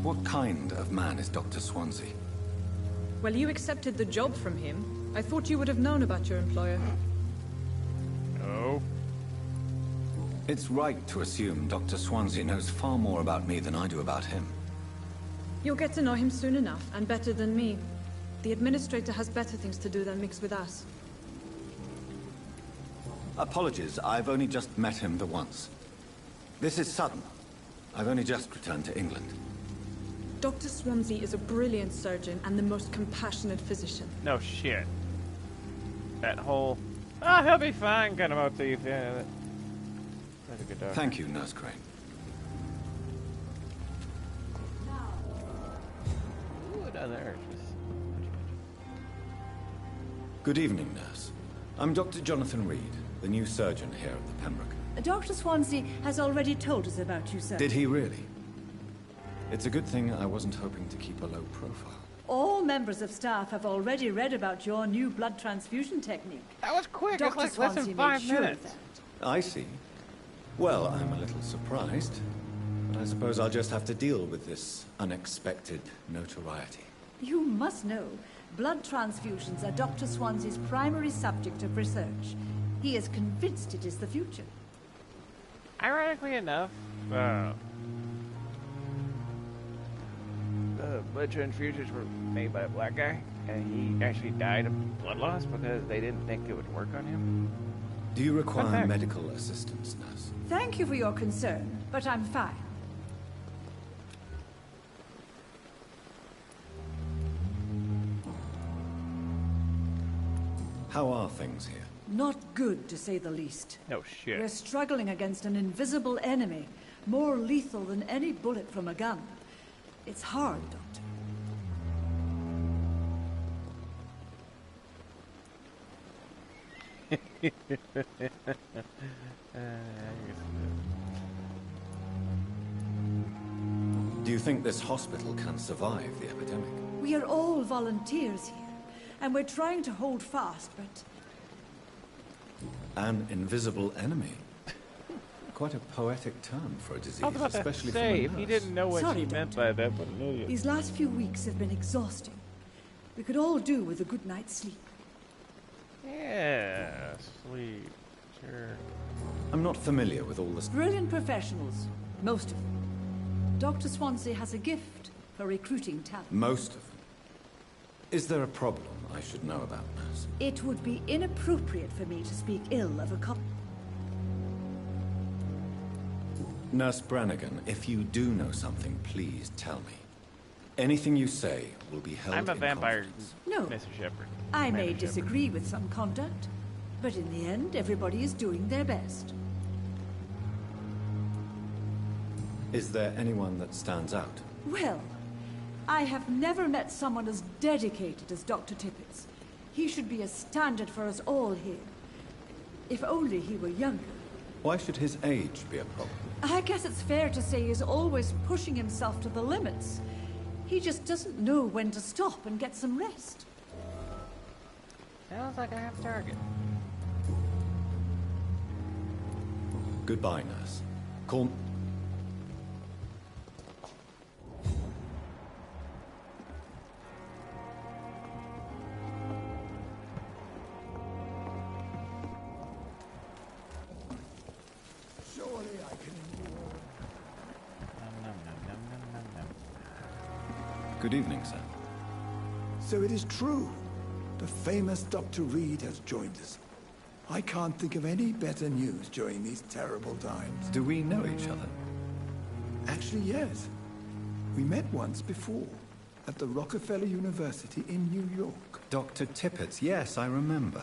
What kind of man is Dr. Swansea? Well, you accepted the job from him. I thought you would have known about your employer. Oh. It's right to assume Dr. Swansea knows far more about me than I do about him. You'll get to know him soon enough, and better than me. The administrator has better things to do than mix with us. Apologies, I've only just met him the once. This is sudden. I've only just returned to England. Dr. Swansea is a brilliant surgeon and the most compassionate physician. No shit. That whole, he'll be fine kind of motif. Yeah, that's a good dog. Thank you, Nurse Crane. Ooh, down there. Good evening, nurse. I'm Dr. Jonathan Reed, the new surgeon here at the Pembroke. Dr. Swansea has already told us about you, sir. Did he really? It's a good thing I wasn't hoping to keep a low profile. All members of staff have already read about your new blood transfusion technique. That was quick. Dr. It's like less Swansea than 5 made sure of minutes. that. I see. Well, I'm a little surprised, but I suppose I'll just have to deal with this unexpected notoriety. You must know, blood transfusions are Dr. Swansea's primary subject of research. He is convinced it is the future. Ironically enough, blood transfusions were made by a black guy, and he actually died of blood loss because they didn't think it would work on him. Do you require medical assistance, nurse? Thank you for your concern, but I'm fine. How are things here? Not good, to say the least. No shit. We're struggling against an invisible enemy, more lethal than any bullet from a gun. It's hard, Doctor. Do you think this hospital can survive the epidemic? We are all volunteers here, and we're trying to hold fast, but... An invisible enemy? Quite a poetic term for a disease, I was about especially to say, from if you didn't know what Sorry, she meant Doctor. by that, but no, you. These last few weeks have been exhausting. We could all do with a good night's sleep. Yeah, sleep. Sure. I'm not familiar with all this. Brilliant professionals, most of them. Dr. Swansea has a gift for recruiting talent. Most of them. Is there a problem I should know about, nurse? It would be inappropriate for me to speak ill of a cop. Nurse Brannigan, if you do know something, please tell me. Anything you say will be held I'm a in vampire, confidence. No. Mr. Shepard. I Amanda may Shepard. disagree with some conduct, but in the end, everybody is doing their best. Is there anyone that stands out? Well, I have never met someone as dedicated as Dr. Tippett. He should be a standard for us all here. If only he were younger. Why should his age be a problem? I guess it's fair to say he's always pushing himself to the limits. He just doesn't know when to stop and get some rest. Sounds like I have a target. Goodbye, nurse. Call... Surely I can endure. Good evening, sir. So it is true. The famous Dr. Reed has joined us. I can't think of any better news during these terrible times. Do we know each other? Actually, yes. We met once before, at the Rockefeller University in New York. Dr. Tippett, yes, I remember.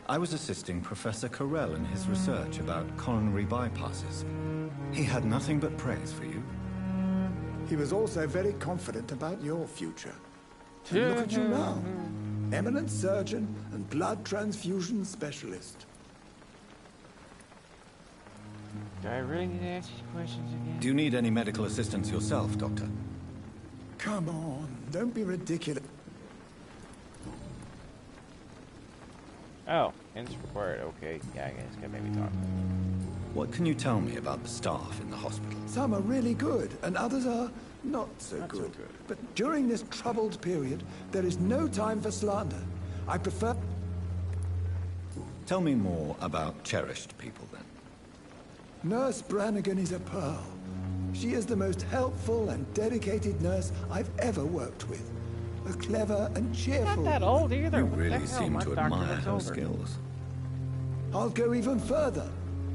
I was assisting Professor Carell in his research about coronary bypasses. He had nothing but praise for you. He was also very confident about your future. And look at you now. Eminent surgeon and blood transfusion specialist. Do I really need to ask you questions again? Do you need any medical assistance yourself, Doctor? Come on, don't be ridiculous. Oh, hints required. Okay, yeah, I guess it's gonna make me talk. What can you tell me about the staff in the hospital? Some are really good, and others are not so good. But during this troubled period, there is no time for slander. I prefer... Tell me more about cherished people, then. Nurse Brannigan is a pearl. She is the most helpful and dedicated nurse I've ever worked with. A clever and cheerful... Not that old either. You What the really hell? seem My to doctor admire looks her older. skills. I'll go even further.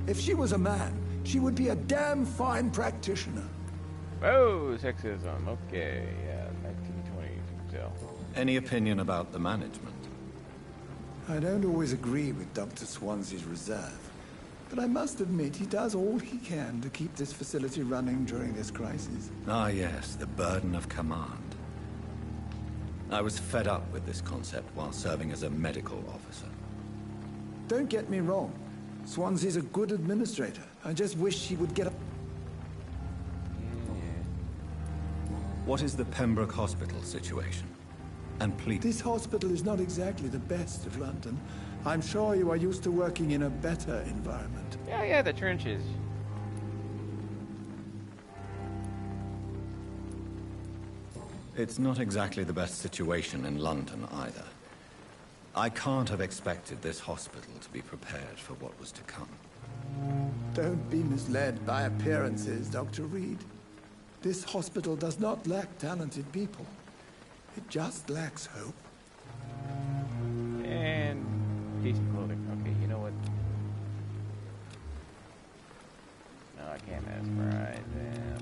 If she was a man, she would be a damn fine practitioner. Oh, sexism. Okay, yeah, 1920, you can tell. Any opinion about the management? I don't always agree with Dr. Swansea's reserve, but I must admit he does all he can to keep this facility running during this crisis. Ah, yes, the burden of command. I was fed up with this concept while serving as a medical officer. Don't get me wrong. Swansea's a good administrator. I just wish he would get up. What is the Pembroke Hospital situation? And please... This hospital is not exactly the best of London. I'm sure you are used to working in a better environment. Yeah, the trenches. It's not exactly the best situation in London, either. I can't have expected this hospital to be prepared for what was to come. Don't be misled by appearances, Dr. Reed. This hospital does not lack talented people. It just lacks hope. And decent clothing. Okay, you know what? No, I can't mesmerize him.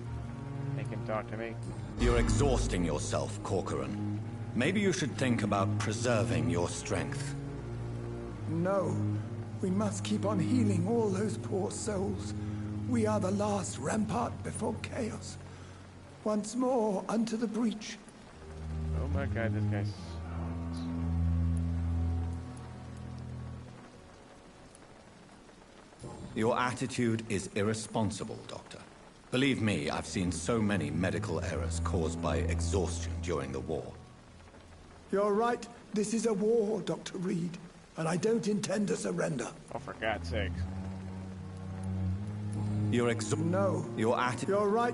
Make him talk to me. You're exhausting yourself, Corcoran. Maybe you should think about preserving your strength. No. We must keep on healing all those poor souls. We are the last rampart before chaos. Once more, unto the breach. Oh my god, this guy sucks. Your attitude is irresponsible, Doctor. Believe me, I've seen so many medical errors caused by exhaustion during the war. You're right. This is a war, Dr. Reed. And I don't intend to surrender. Oh, for God's sake. You're No. Your attitude... You're right.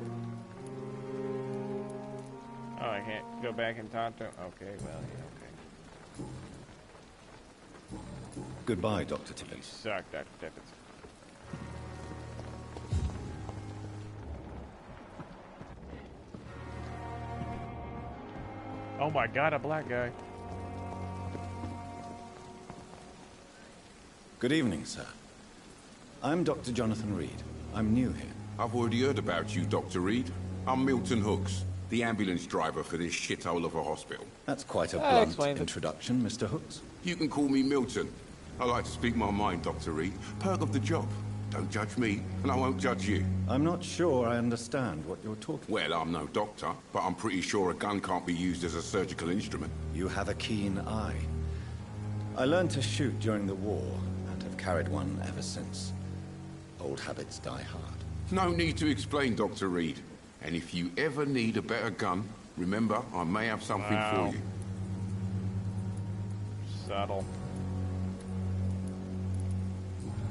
Oh, I can't go back and talk to him? Okay, well, yeah, okay. Goodbye, Dr. You Tippett. suck, Dr. Tippett. Oh my god, a black guy. Good evening, sir. I'm Dr. Jonathan Reed. I'm new here. I've already heard about you, Dr. Reed. I'm Milton Hooks, the ambulance driver for this shithole of a hospital. That's quite a blunt introduction, Mr. Hooks. You can call me Milton. I like to speak my mind, Dr. Reed. Perk of the job. Don't judge me, and I won't judge you. I'm not sure I understand what you're talking about. Well, I'm no doctor, but I'm pretty sure a gun can't be used as a surgical instrument. You have a keen eye. I learned to shoot during the war, and have carried one ever since. Old habits die hard. No need to explain, Dr. Reed. And if you ever need a better gun, remember, I may have something for you. Subtle.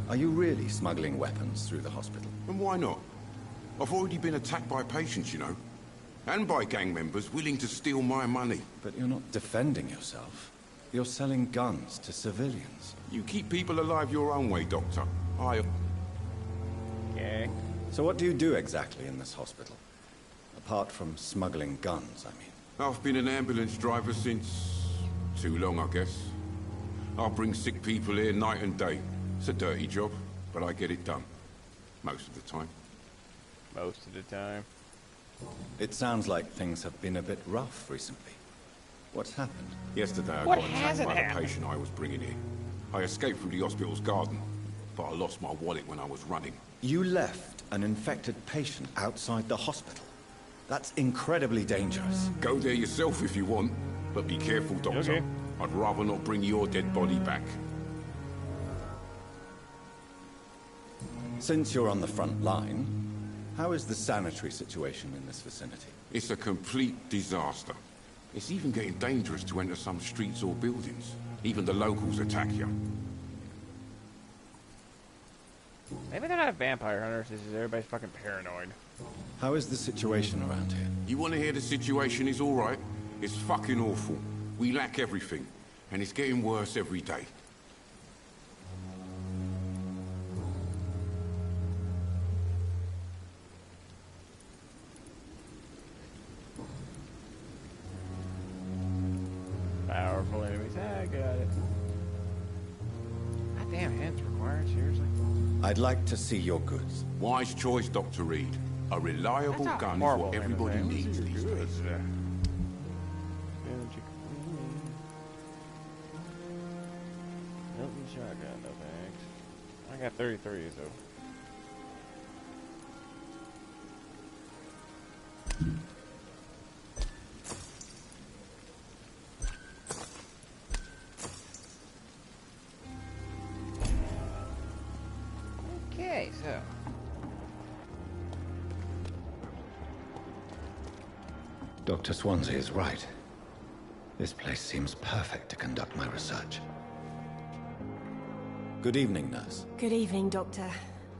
Are you really smuggling weapons through the hospital? And why not? I've already been attacked by patients, you know. And by gang members willing to steal my money. But you're not defending yourself. You're selling guns to civilians. You keep people alive your own way, Doctor. Okay. So what do you do exactly in this hospital? Apart from smuggling guns, I mean. I've been an ambulance driver since... too long, I guess. I bring sick people here night and day. It's a dirty job, but I get it done. Most of the time. Most of the time. It sounds like things have been a bit rough recently. What's happened? Yesterday I got attacked by the patient I was bringing in. I escaped through the hospital's garden, but I lost my wallet when I was running. You left an infected patient outside the hospital? That's incredibly dangerous. Go there yourself if you want, but be careful, Doctor. Okay. I'd rather not bring your dead body back. Since you're on the front line, how is the sanitary situation in this vicinity? It's a complete disaster. It's even getting dangerous to enter some streets or buildings. Even the locals attack you. Maybe they're not vampire hunters, this is everybody's fucking paranoid. How is the situation around here? You want to hear the situation is all right? It's fucking awful. We lack everything, and it's getting worse every day. Powerful enemies. I got it. God damn, hands required, seriously? I'd like to see your goods. Wise choice, Dr. Reed. A reliable gun is what everybody needs these days. Milton shotgun, no thanks. I got 33s though. Okay, so. Dr. Swansea is right. This place seems perfect to conduct my research. Good evening, nurse. Good evening, Doctor.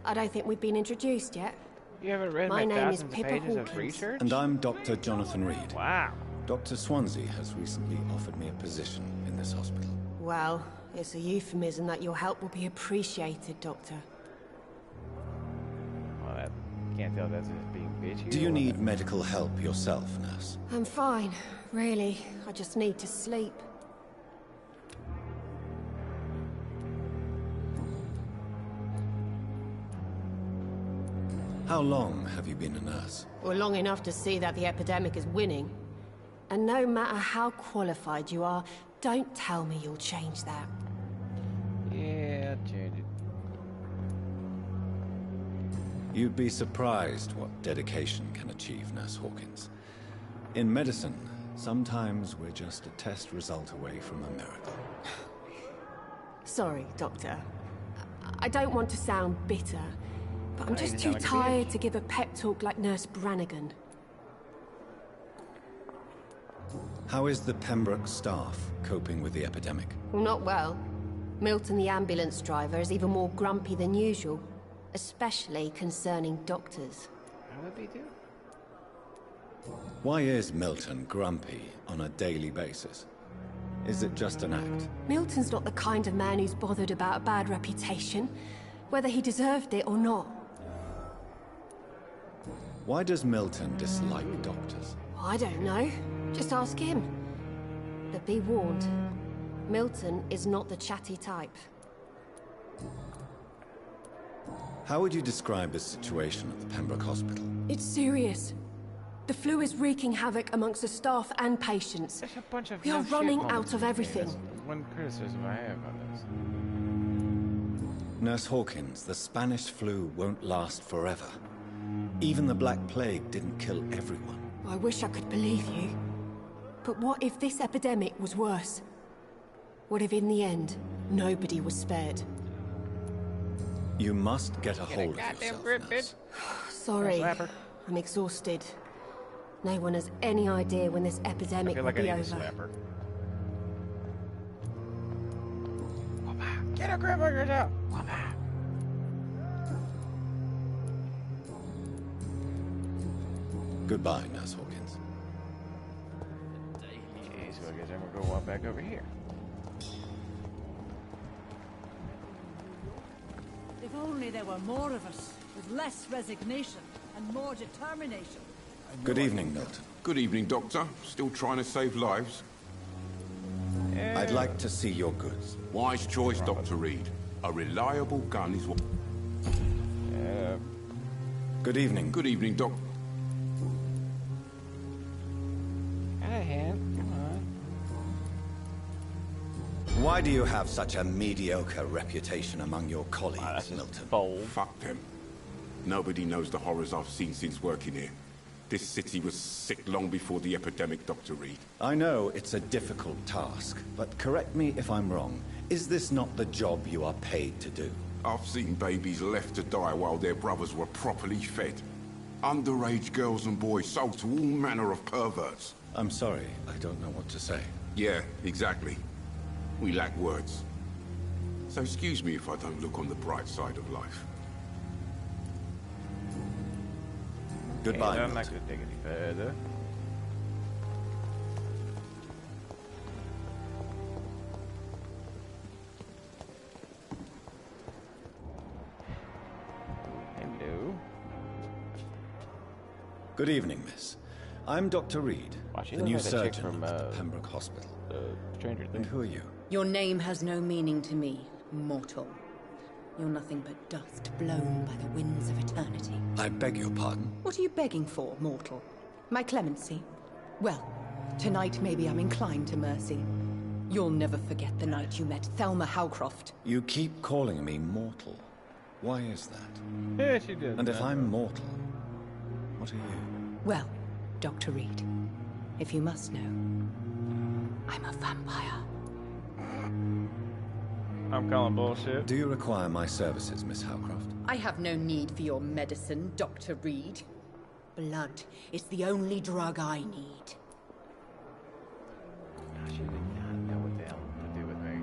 I don't think we've been introduced yet. You haven't read my name is thousands of Pippa pages of Hawkins. research? And I'm Dr. Jonathan Reed. Wow. Dr. Swansea has recently offered me a position in this hospital. Well, it's a euphemism that your help will be appreciated, Doctor. can't tell if that's just being bitchy. Do you or need what. medical help yourself, nurse? I'm fine, really. I just need to sleep. How long have you been a nurse? Well, long enough to see that the epidemic is winning. And no matter how qualified you are, don't tell me you'll change that. Yeah, I'll change it. You'd be surprised what dedication can achieve, Nurse Hawkins. In medicine, sometimes we're just a test result away from a miracle. Sorry, Doctor. I don't want to sound bitter, but I'm just you too sound like a tired to give a pep talk like Nurse Brannigan. How is the Pembroke staff coping with the epidemic? Well, not well. Milton, the ambulance driver, is even more grumpy than usual, especially concerning doctors. How would they do? Why is Milton grumpy on a daily basis? Is it just an act? Milton's not the kind of man who's bothered about a bad reputation, whether he deserved it or not. Why does Milton dislike doctors? I don't know. Just ask him. But be warned, Milton is not the chatty type. How would you describe the situation at the Pembroke Hospital? It's serious. The flu is wreaking havoc amongst the staff and patients. There's a bunch of We are no shit running moments out of in the game. everything. That's one criticism I have on this. Nurse Hawkins, the Spanish flu won't last forever. Even the Black Plague didn't kill everyone. I wish I could believe you. But what if this epidemic was worse? What if in the end, nobody was spared? You must get a hold of yourself, nurse. Sorry, Slapper. I'm exhausted. No one has any idea when this I epidemic feel will like I be need a over. slapper. Get a grip on yourself! Goodbye, Nurse Hawkins. Okay, so I guess I'm gonna go walk back over here. If only there were more of us, with less resignation and more determination. Good evening, Milton. Good evening, Doctor. Still trying to save lives? I'd like to see your goods. Wise choice, Dr. Reed. A reliable gun is what... Good evening. Good evening, Doc. Out of hand, come on. Why do you have such a mediocre reputation among your colleagues, Milton? Bold. Fuck them. Nobody knows the horrors I've seen since working here. This city was sick long before the epidemic, Dr. Reed. I know it's a difficult task, but correct me if I'm wrong. Is this not the job you are paid to do? I've seen babies left to die while their brothers were properly fed. Underage girls and boys sold to all manner of perverts. I'm sorry, I don't know what to say. Yeah, exactly. We lack words. So excuse me if I don't look on the bright side of life. Goodbye, I'm not Milton. gonna take any further. Hello. Good evening, miss. I'm Dr. Reed, She the looks new like the chick surgeon from, at the Pembroke Hospital. Stranger And Things. who are you? Your name has no meaning to me, mortal. You're nothing but dust blown by the winds of eternity. I beg your pardon? What are you begging for, mortal? My clemency? Well, tonight maybe I'm inclined to mercy. You'll never forget the night you met Thelma Howcroft. You keep calling me mortal. Why is that? Yeah, she did. And if I'm mortal, what are you? Well, Dr. Reed, if you must know, I'm a vampire. I'm calling bullshit. Do you require my services, Miss Howcroft? I have no need for your medicine, Dr. Reed. Blood is the only drug I need. She did not know what the hell to do with me.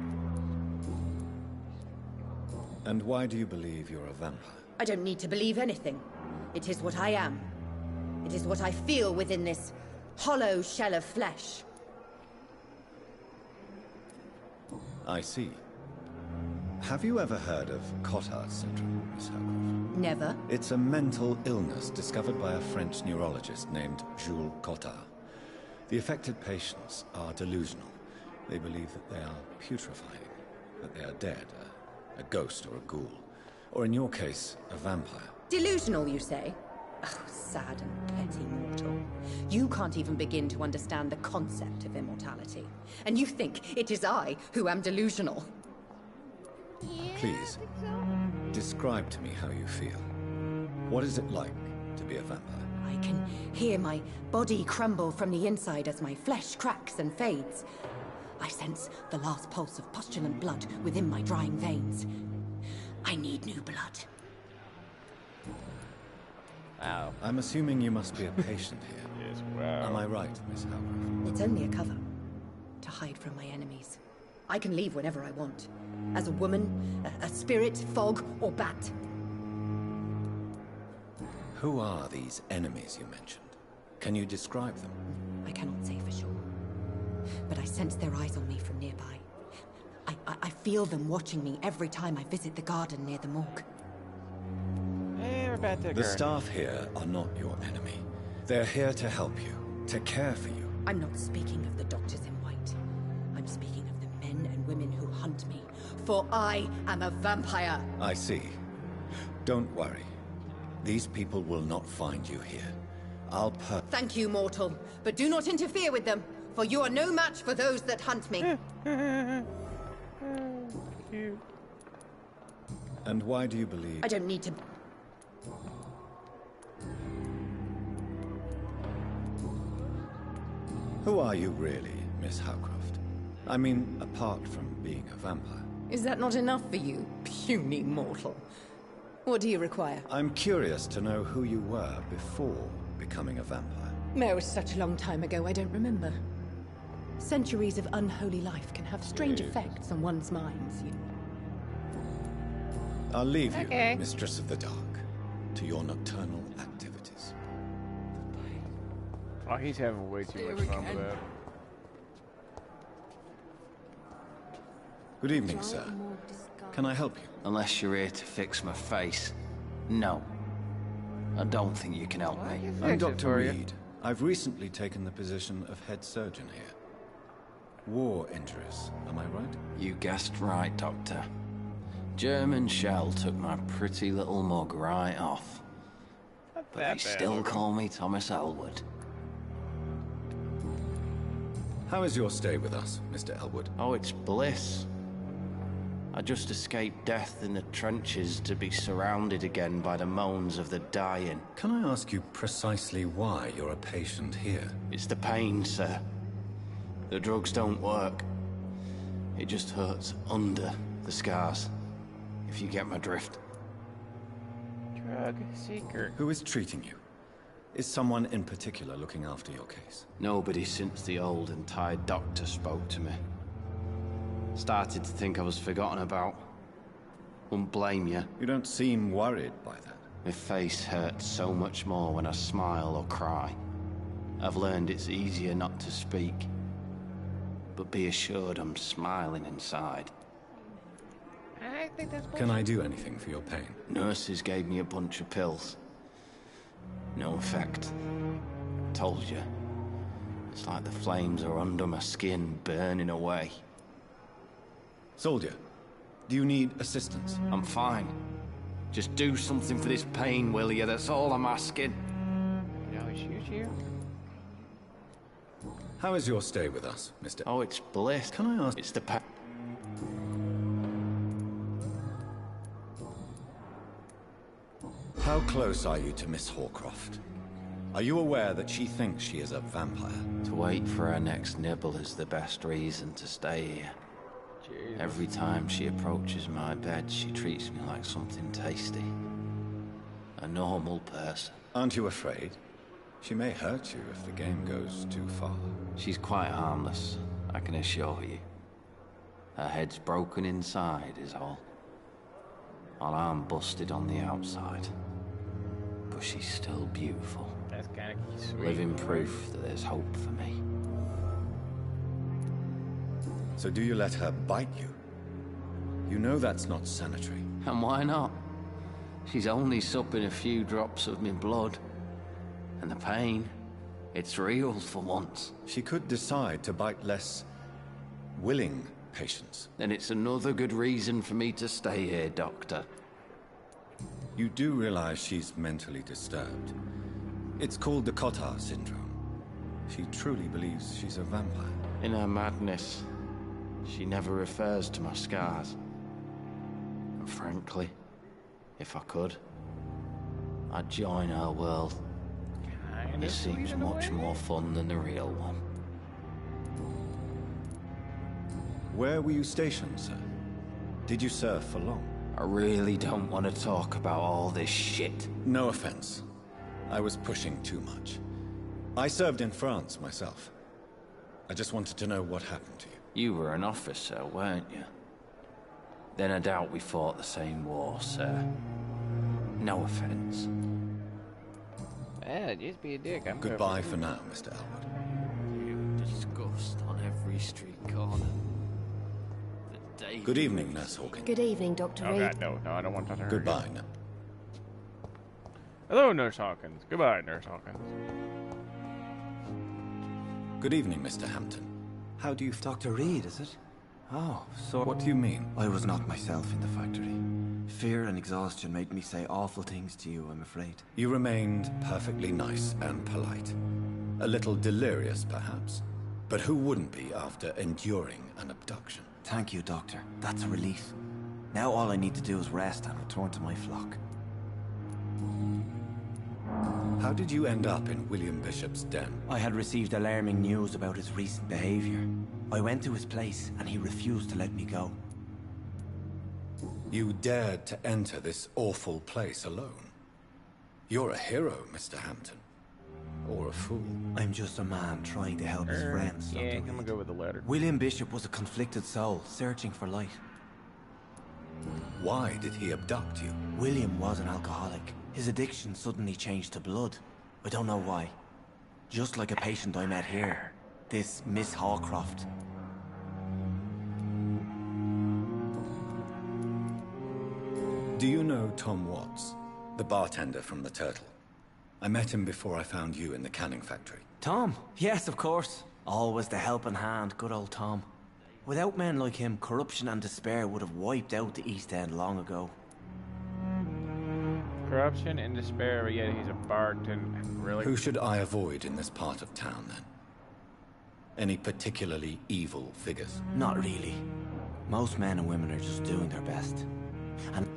And why do you believe you're a vampire? I don't need to believe anything. It is what I am. It is what I feel within this hollow shell of flesh. I see. Have you ever heard of Cotard syndrome, Miss Howcroft? Never. It's a mental illness discovered by a French neurologist named Jules Cotard. The affected patients are delusional. They believe that they are putrefying, that they are dead, a ghost or a ghoul. Or in your case, a vampire. Delusional, you say? Oh, sad and petty mortal. You can't even begin to understand the concept of immortality. And you think it is I who am delusional. Please, describe to me how you feel. What is it like to be a vampire? I can hear my body crumble from the inside as my flesh cracks and fades. I sense the last pulse of postulant blood within my drying veins. I need new blood. Wow. I'm assuming you must be a patient here. Yes, wow. Am I right, Miss Howcroft? It's only a cover. To hide from my enemies. I can leave whenever I want. As a woman, a spirit, fog, or bat. Who are these enemies you mentioned? Can you describe them? I cannot say for sure. But I sense their eyes on me from nearby. I feel them watching me every time I visit the garden near the morgue. Hey, we're about to The staff here are not your enemy. They're here to help you, to care for you. I'm not speaking of the doctors in white. I'm speaking of the men and women who hunt me. For I am a vampire. I see. Don't worry. These people will not find you here. Thank you, mortal. But do not interfere with them, for you are no match for those that hunt me. And why do you believe... I don't need to... Who are you really, Miss Howcroft? I mean, apart from being a vampire. Is that not enough for you, puny mortal? What do you require? I'm curious to know who you were before becoming a vampire. It was such a long time ago, I don't remember. Centuries of unholy life can have strange effects on one's minds, you know. I'll leave you, Mistress of the Dark, to your nocturnal activities. Oh, he's having way too much fun with that. Good evening, sir. Can I help you? Unless you're here to fix my face. No. I don't think you can help me. I'm Dr. Reed. I've recently taken the position of head surgeon here. War injuries, am I right? You guessed right, Doctor. German shell took my pretty little mug right off. But they still call me Thomas Elwood. How is your stay with us, Mr. Elwood? Oh, it's bliss. I just escaped death in the trenches to be surrounded again by the moans of the dying. Can I ask you precisely why you're a patient here? It's the pain, sir. The drugs don't work. It just hurts under the scars, if you get my drift. Drug seeker. Who is treating you? Is someone in particular looking after your case? Nobody since the old and tired doctor spoke to me. Started to think I was forgotten about. Wouldn't blame you. You don't seem worried by that. My face hurts so much more when I smile or cry. I've learned it's easier not to speak. But be assured I'm smiling inside. I think that's bullshit. Can I do anything for your pain? Nurses gave me a bunch of pills. No effect. Told you. It's like the flames are under my skin, burning away. Soldier, do you need assistance? I'm fine. Just do something for this pain, will you? That's all I'm asking. You know, shoot you. How is your stay with us, Mr. Oh, it's bliss. Can I ask? It's the pain. How close are you to Miss Hawcroft? Are you aware that she thinks she is a vampire? To wait for her next nibble is the best reason to stay here. Jesus. Every time she approaches my bed, she treats me like something tasty. A normal person. Aren't you afraid? She may hurt you if the game goes too far. She's quite harmless, I can assure you. Her head's broken inside is all. While I'm busted on the outside. But she's still beautiful. That's kind of sweet. Living proof that there's hope for me. So do you let her bite you? You know that's not sanitary. And why not? She's only supping a few drops of me blood. And the pain, it's real for once. She could decide to bite less willing patients. Then it's another good reason for me to stay here, Doctor. You do realize she's mentally disturbed. It's called the Cotard syndrome. She truly believes she's a vampire. In her madness, she never refers to my scars. And frankly, if I could, I'd join her world. It seems much more fun than the real one. Where were you stationed, sir? Did you serve for long? I really don't want to talk about all this shit. No offense. I was pushing too much. I served in France myself. I just wanted to know what happened to you. You were an officer, weren't you? Then I doubt we fought the same war, sir. No offense. Yeah, just be a dick. I'm Goodbye for now, Mr. Elwood. You disgust on every street corner. Good evening, Nurse Hawkins. Good evening, Dr. Oh, Reed. God, no, I don't want to touch her. Goodbye, no. Hello, Nurse Hawkins. Goodbye, Nurse Hawkins. Good evening, Mr. Hampton. How do you... Dr. Reed, is it? Oh, so... What do you mean? I was not myself in the factory. Fear and exhaustion made me say awful things to you, I'm afraid. You remained perfectly nice and polite. A little delirious, perhaps. But who wouldn't be after enduring an abduction? Thank you, Doctor. That's a relief. Now all I need to do is rest and return to my flock. How did you end up in William Bishop's den? I had received alarming news about his recent behavior. I went to his place and he refused to let me go. You dared to enter this awful place alone. You're a hero, Mr. Hampton. Or a fool. I'm just a man trying to help his friends. Yeah, I'm gonna go with the latter. William Bishop was a conflicted soul, searching for light. Why did he abduct you? William was an alcoholic. His addiction suddenly changed to blood. I don't know why. Just like a patient I met here. This Miss Hawcroft. Do you know Tom Watts, the bartender from the Turtle? I met him before I found you in the canning factory. Tom? Yes, of course. Always the helping hand, good old Tom. Without men like him, corruption and despair would have wiped out the East End long ago. Corruption and despair, but yet he's a bartender. Really? Who should I avoid in this part of town, then? Any particularly evil figures? Not really. Most men and women are just doing their best. And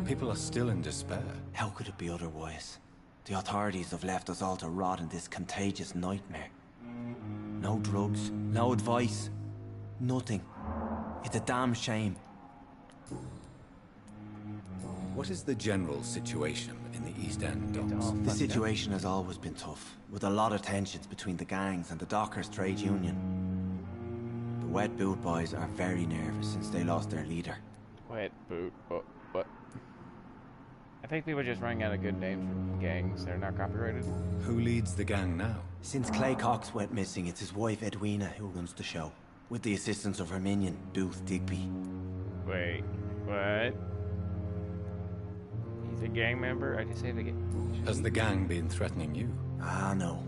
people are still in despair. How could it be otherwise? The authorities have left us all to rot in this contagious nightmare. No drugs, no advice, nothing. It's a damn shame. What is the general situation in the East End, Docks? The situation has always been tough, with a lot of tensions between the gangs and the Dockers' trade union. The Wet Boot boys are very nervous since they lost their leader. Wet Boot, what? I think people just running out of good names for gangs. They're not copyrighted. Who leads the gang now? Since Clay Cox went missing, it's his wife Edwina who runs the show, with the assistance of her minion, Booth Digby. Wait, what? He's a gang member? I just say the gang. Has the gang been threatening you? Ah, no.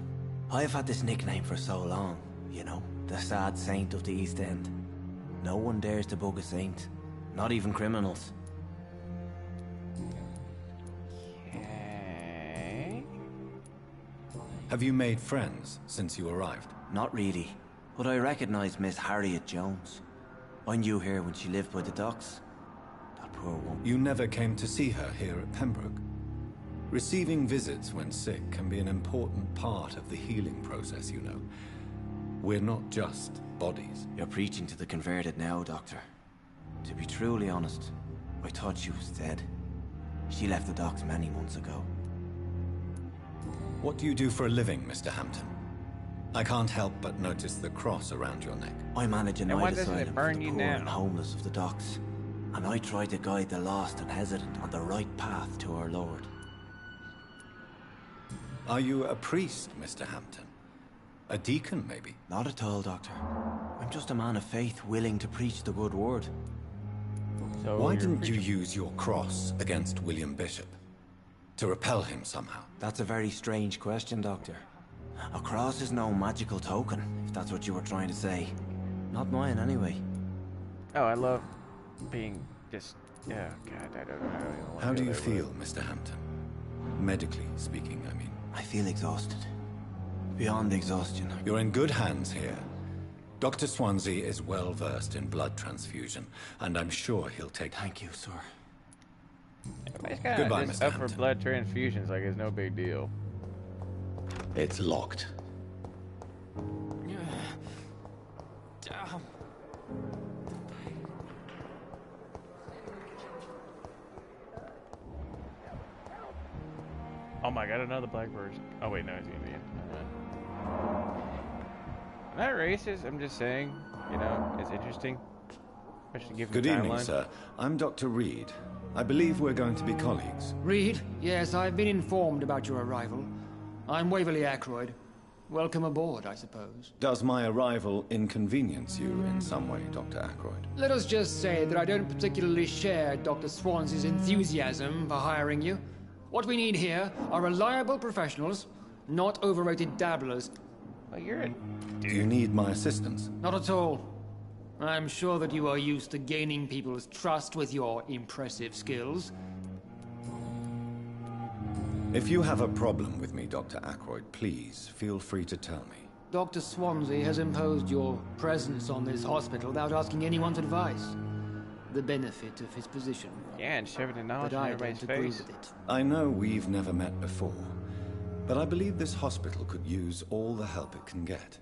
I've had this nickname for so long, you know, the sad saint of the East End. No one dares to bug a saint, not even criminals. Have you made friends since you arrived? Not really, but I recognize Miss Harriet Jones. I knew her when she lived by the docks. That poor woman. You never came to see her here at Pembroke. Receiving visits when sick can be an important part of the healing process, you know. We're not just bodies. You're preaching to the converted now, Doctor. To be truly honest, I thought she was dead. She left the docks many months ago. What do you do for a living, Mr. Hampton? I can't help but notice the cross around your neck. I manage a night asylum for the poor now? and homeless of the docks. And I try to guide the lost and hesitant on the right path to our Lord. Are you a priest, Mr. Hampton? A deacon, maybe? Not at all, Doctor. I'm just a man of faith willing to preach the good word. So why didn't you use your cross against William Bishop? To repel him somehow? That's a very strange question, Doctor. A cross is no magical token, if that's what you were trying to say. Not mine, anyway. Oh, I love being just... Yeah, God, I don't even want to How go do you there with feel, Mr. Hampton? Medically speaking, I mean. I feel exhausted. Beyond exhaustion. You're in good hands here. Dr. Swansea is well versed in blood transfusion, and I'm sure he'll take... Thank you, sir. Everybody's got Goodbye, just Mr. up for Hampton. blood transfusions like it's no big deal. It's locked. Oh my god, another blackbird. Oh wait, no, he's Indian. I'm not racist, I'm just saying, you know, it's interesting. Especially given Good the evening, timeline. sir. I'm Dr. Reed. I believe we're going to be colleagues. Reed? Yes, I've been informed about your arrival. I'm Waverly Ackroyd. Welcome aboard, I suppose. Does my arrival inconvenience you in some way, Dr. Ackroyd? Let us just say that I don't particularly share Dr. Swansea's enthusiasm for hiring you. What we need here are reliable professionals, not overrated dabblers. Oh, you're a... Do you need my assistance? Not at all. I'm sure that you are used to gaining people's trust with your impressive skills. If you have a problem with me, Dr. Ackroyd, please feel free to tell me. Dr. Swansea has imposed your presence on this hospital without asking anyone's advice. The benefit of his position. Yeah, and shoving the knowledge But in I everybody's don't agree face. with it. I know we've never met before, but I believe this hospital could use all the help it can get.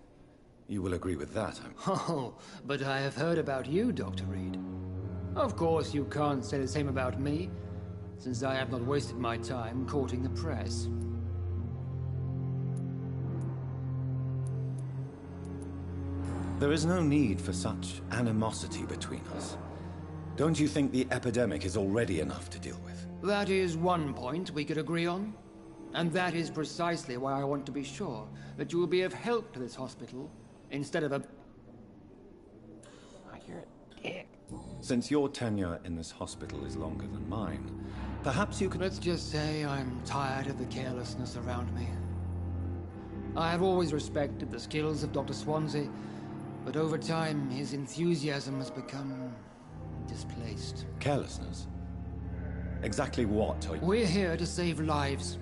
You will agree with that, Oh, but I have heard about you, Dr. Reed. Of course, you can't say the same about me, since I have not wasted my time courting the press. There is no need for such animosity between us. Don't you think the epidemic is already enough to deal with? That is one point we could agree on. And that is precisely why I want to be sure that you will be of help to this hospital, instead of a... Oh, you're a dick. Since your tenure in this hospital is longer than mine, perhaps you could... Let's just say I'm tired of the carelessness around me. I have always respected the skills of Dr. Swansea, but over time his enthusiasm has become displaced. Carelessness? Exactly what are you... We're here to save lives.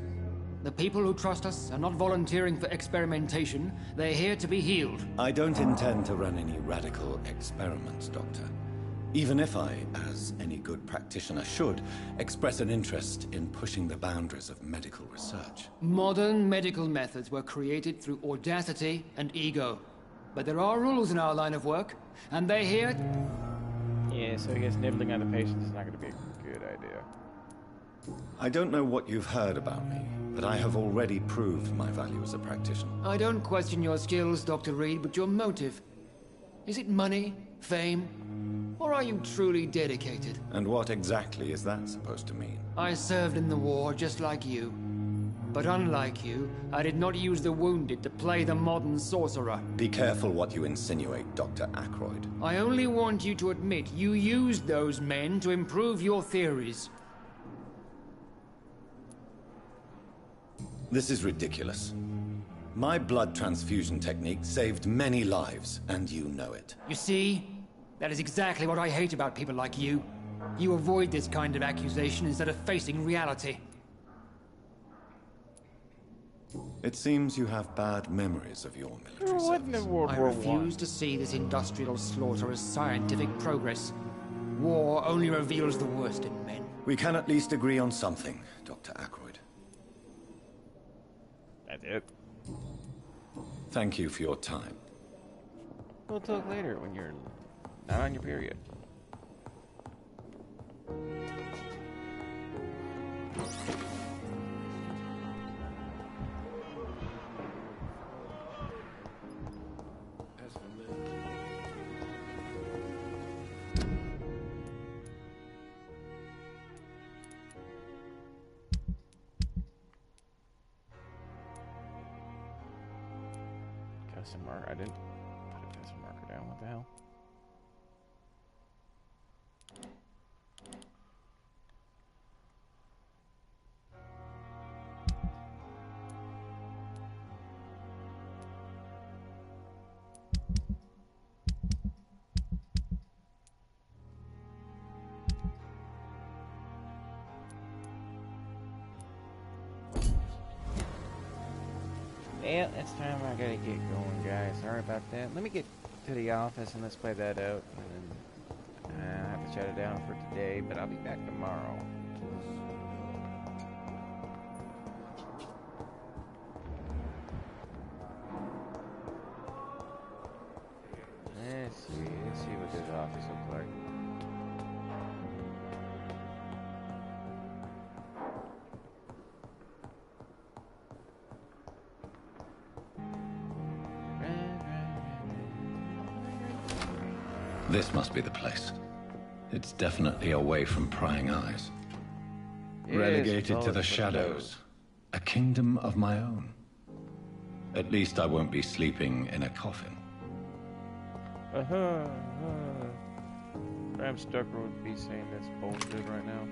The people who trust us are not volunteering for experimentation. They're here to be healed. I don't intend to run any radical experiments, Doctor. Even if I, as any good practitioner should, express an interest in pushing the boundaries of medical research. Modern medical methods were created through audacity and ego. But there are rules in our line of work, and they're here... Yeah, so I guess nibbling on the patients is not going to be a good idea. I don't know what you've heard about me, but I have already proved my value as a practitioner. I don't question your skills, Dr. Reed, but your motive. Is it money, fame, or are you truly dedicated? And what exactly is that supposed to mean? I served in the war just like you. But unlike you, I did not use the wounded to play the modern sorcerer. Be careful what you insinuate, Dr. Ackroyd. I only want you to admit you used those men to improve your theories. This is ridiculous. My blood transfusion technique saved many lives, and you know it. You see? That is exactly what I hate about people like you. You avoid this kind of accusation instead of facing reality. It seems you have bad memories of your military service. I refuse to see this industrial slaughter as scientific progress. War only reveals the worst in men. We can at least agree on something, Dr. Ackroyd. That's it. Thank you for your time. We'll talk later when you're not on your period. Custom marker. I didn't put a custom marker down. What the hell? Well, it's time I gotta get going, guys. Sorry about that. Let me get to the office and let's play that out. And then I have to shut it down for today, but I'll be back tomorrow. Let's see what this office looks like. This must be the place. It's definitely away from prying eyes. Yes, Relegated to the shadows. A kingdom of my own. At least I won't be sleeping in a coffin. Bram Stoker would be saying that's bullshit right now.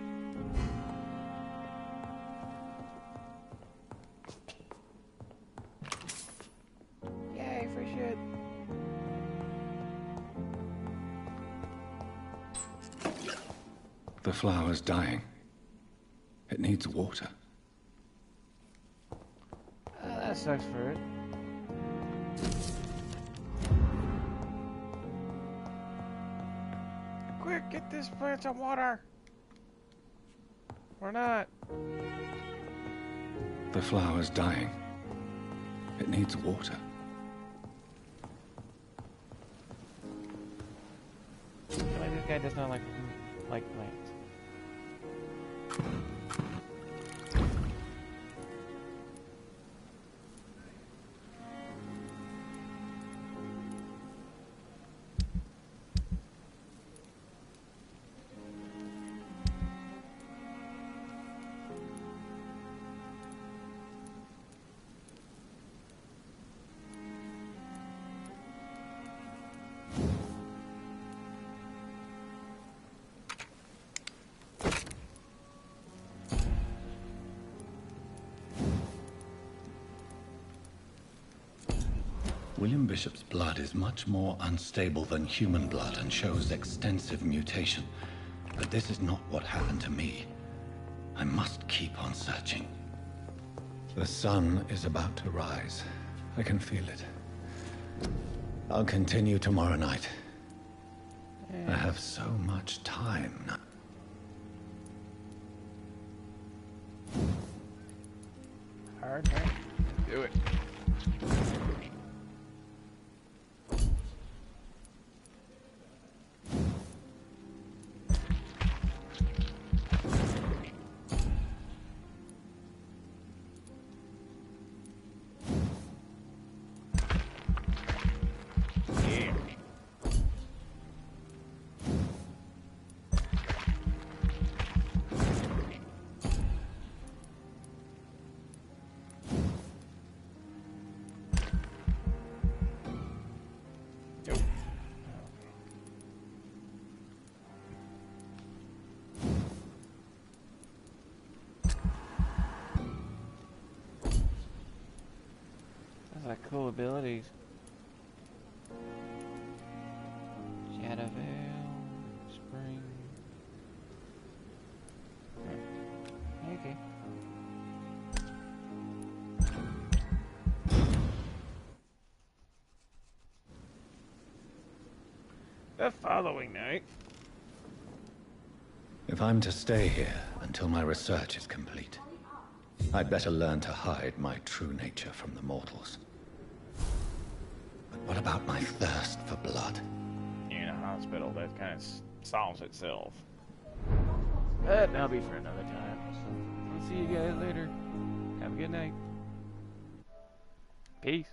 Yay, for shit. The flower's dying. It needs water. That sucks for it. Quick, get this plant some water. Or not. The flower's dying. It needs water. I feel like this guy does not like plants. William Bishop's blood is much more unstable than human blood and shows extensive mutation. But this is not what happened to me. I must keep on searching. The sun is about to rise. I can feel it. I'll continue tomorrow night. I have so much time now. Hard, right? Do it. Like cool abilities. Shadowvale, spring. Okay. The following night. If I'm to stay here until my research is complete, I'd better learn to hide my true nature from the mortals. But what about my thirst for blood? In a hospital, that kind of solves itself. But that'll be for another time. I'll see you guys later. Have a good night. Peace.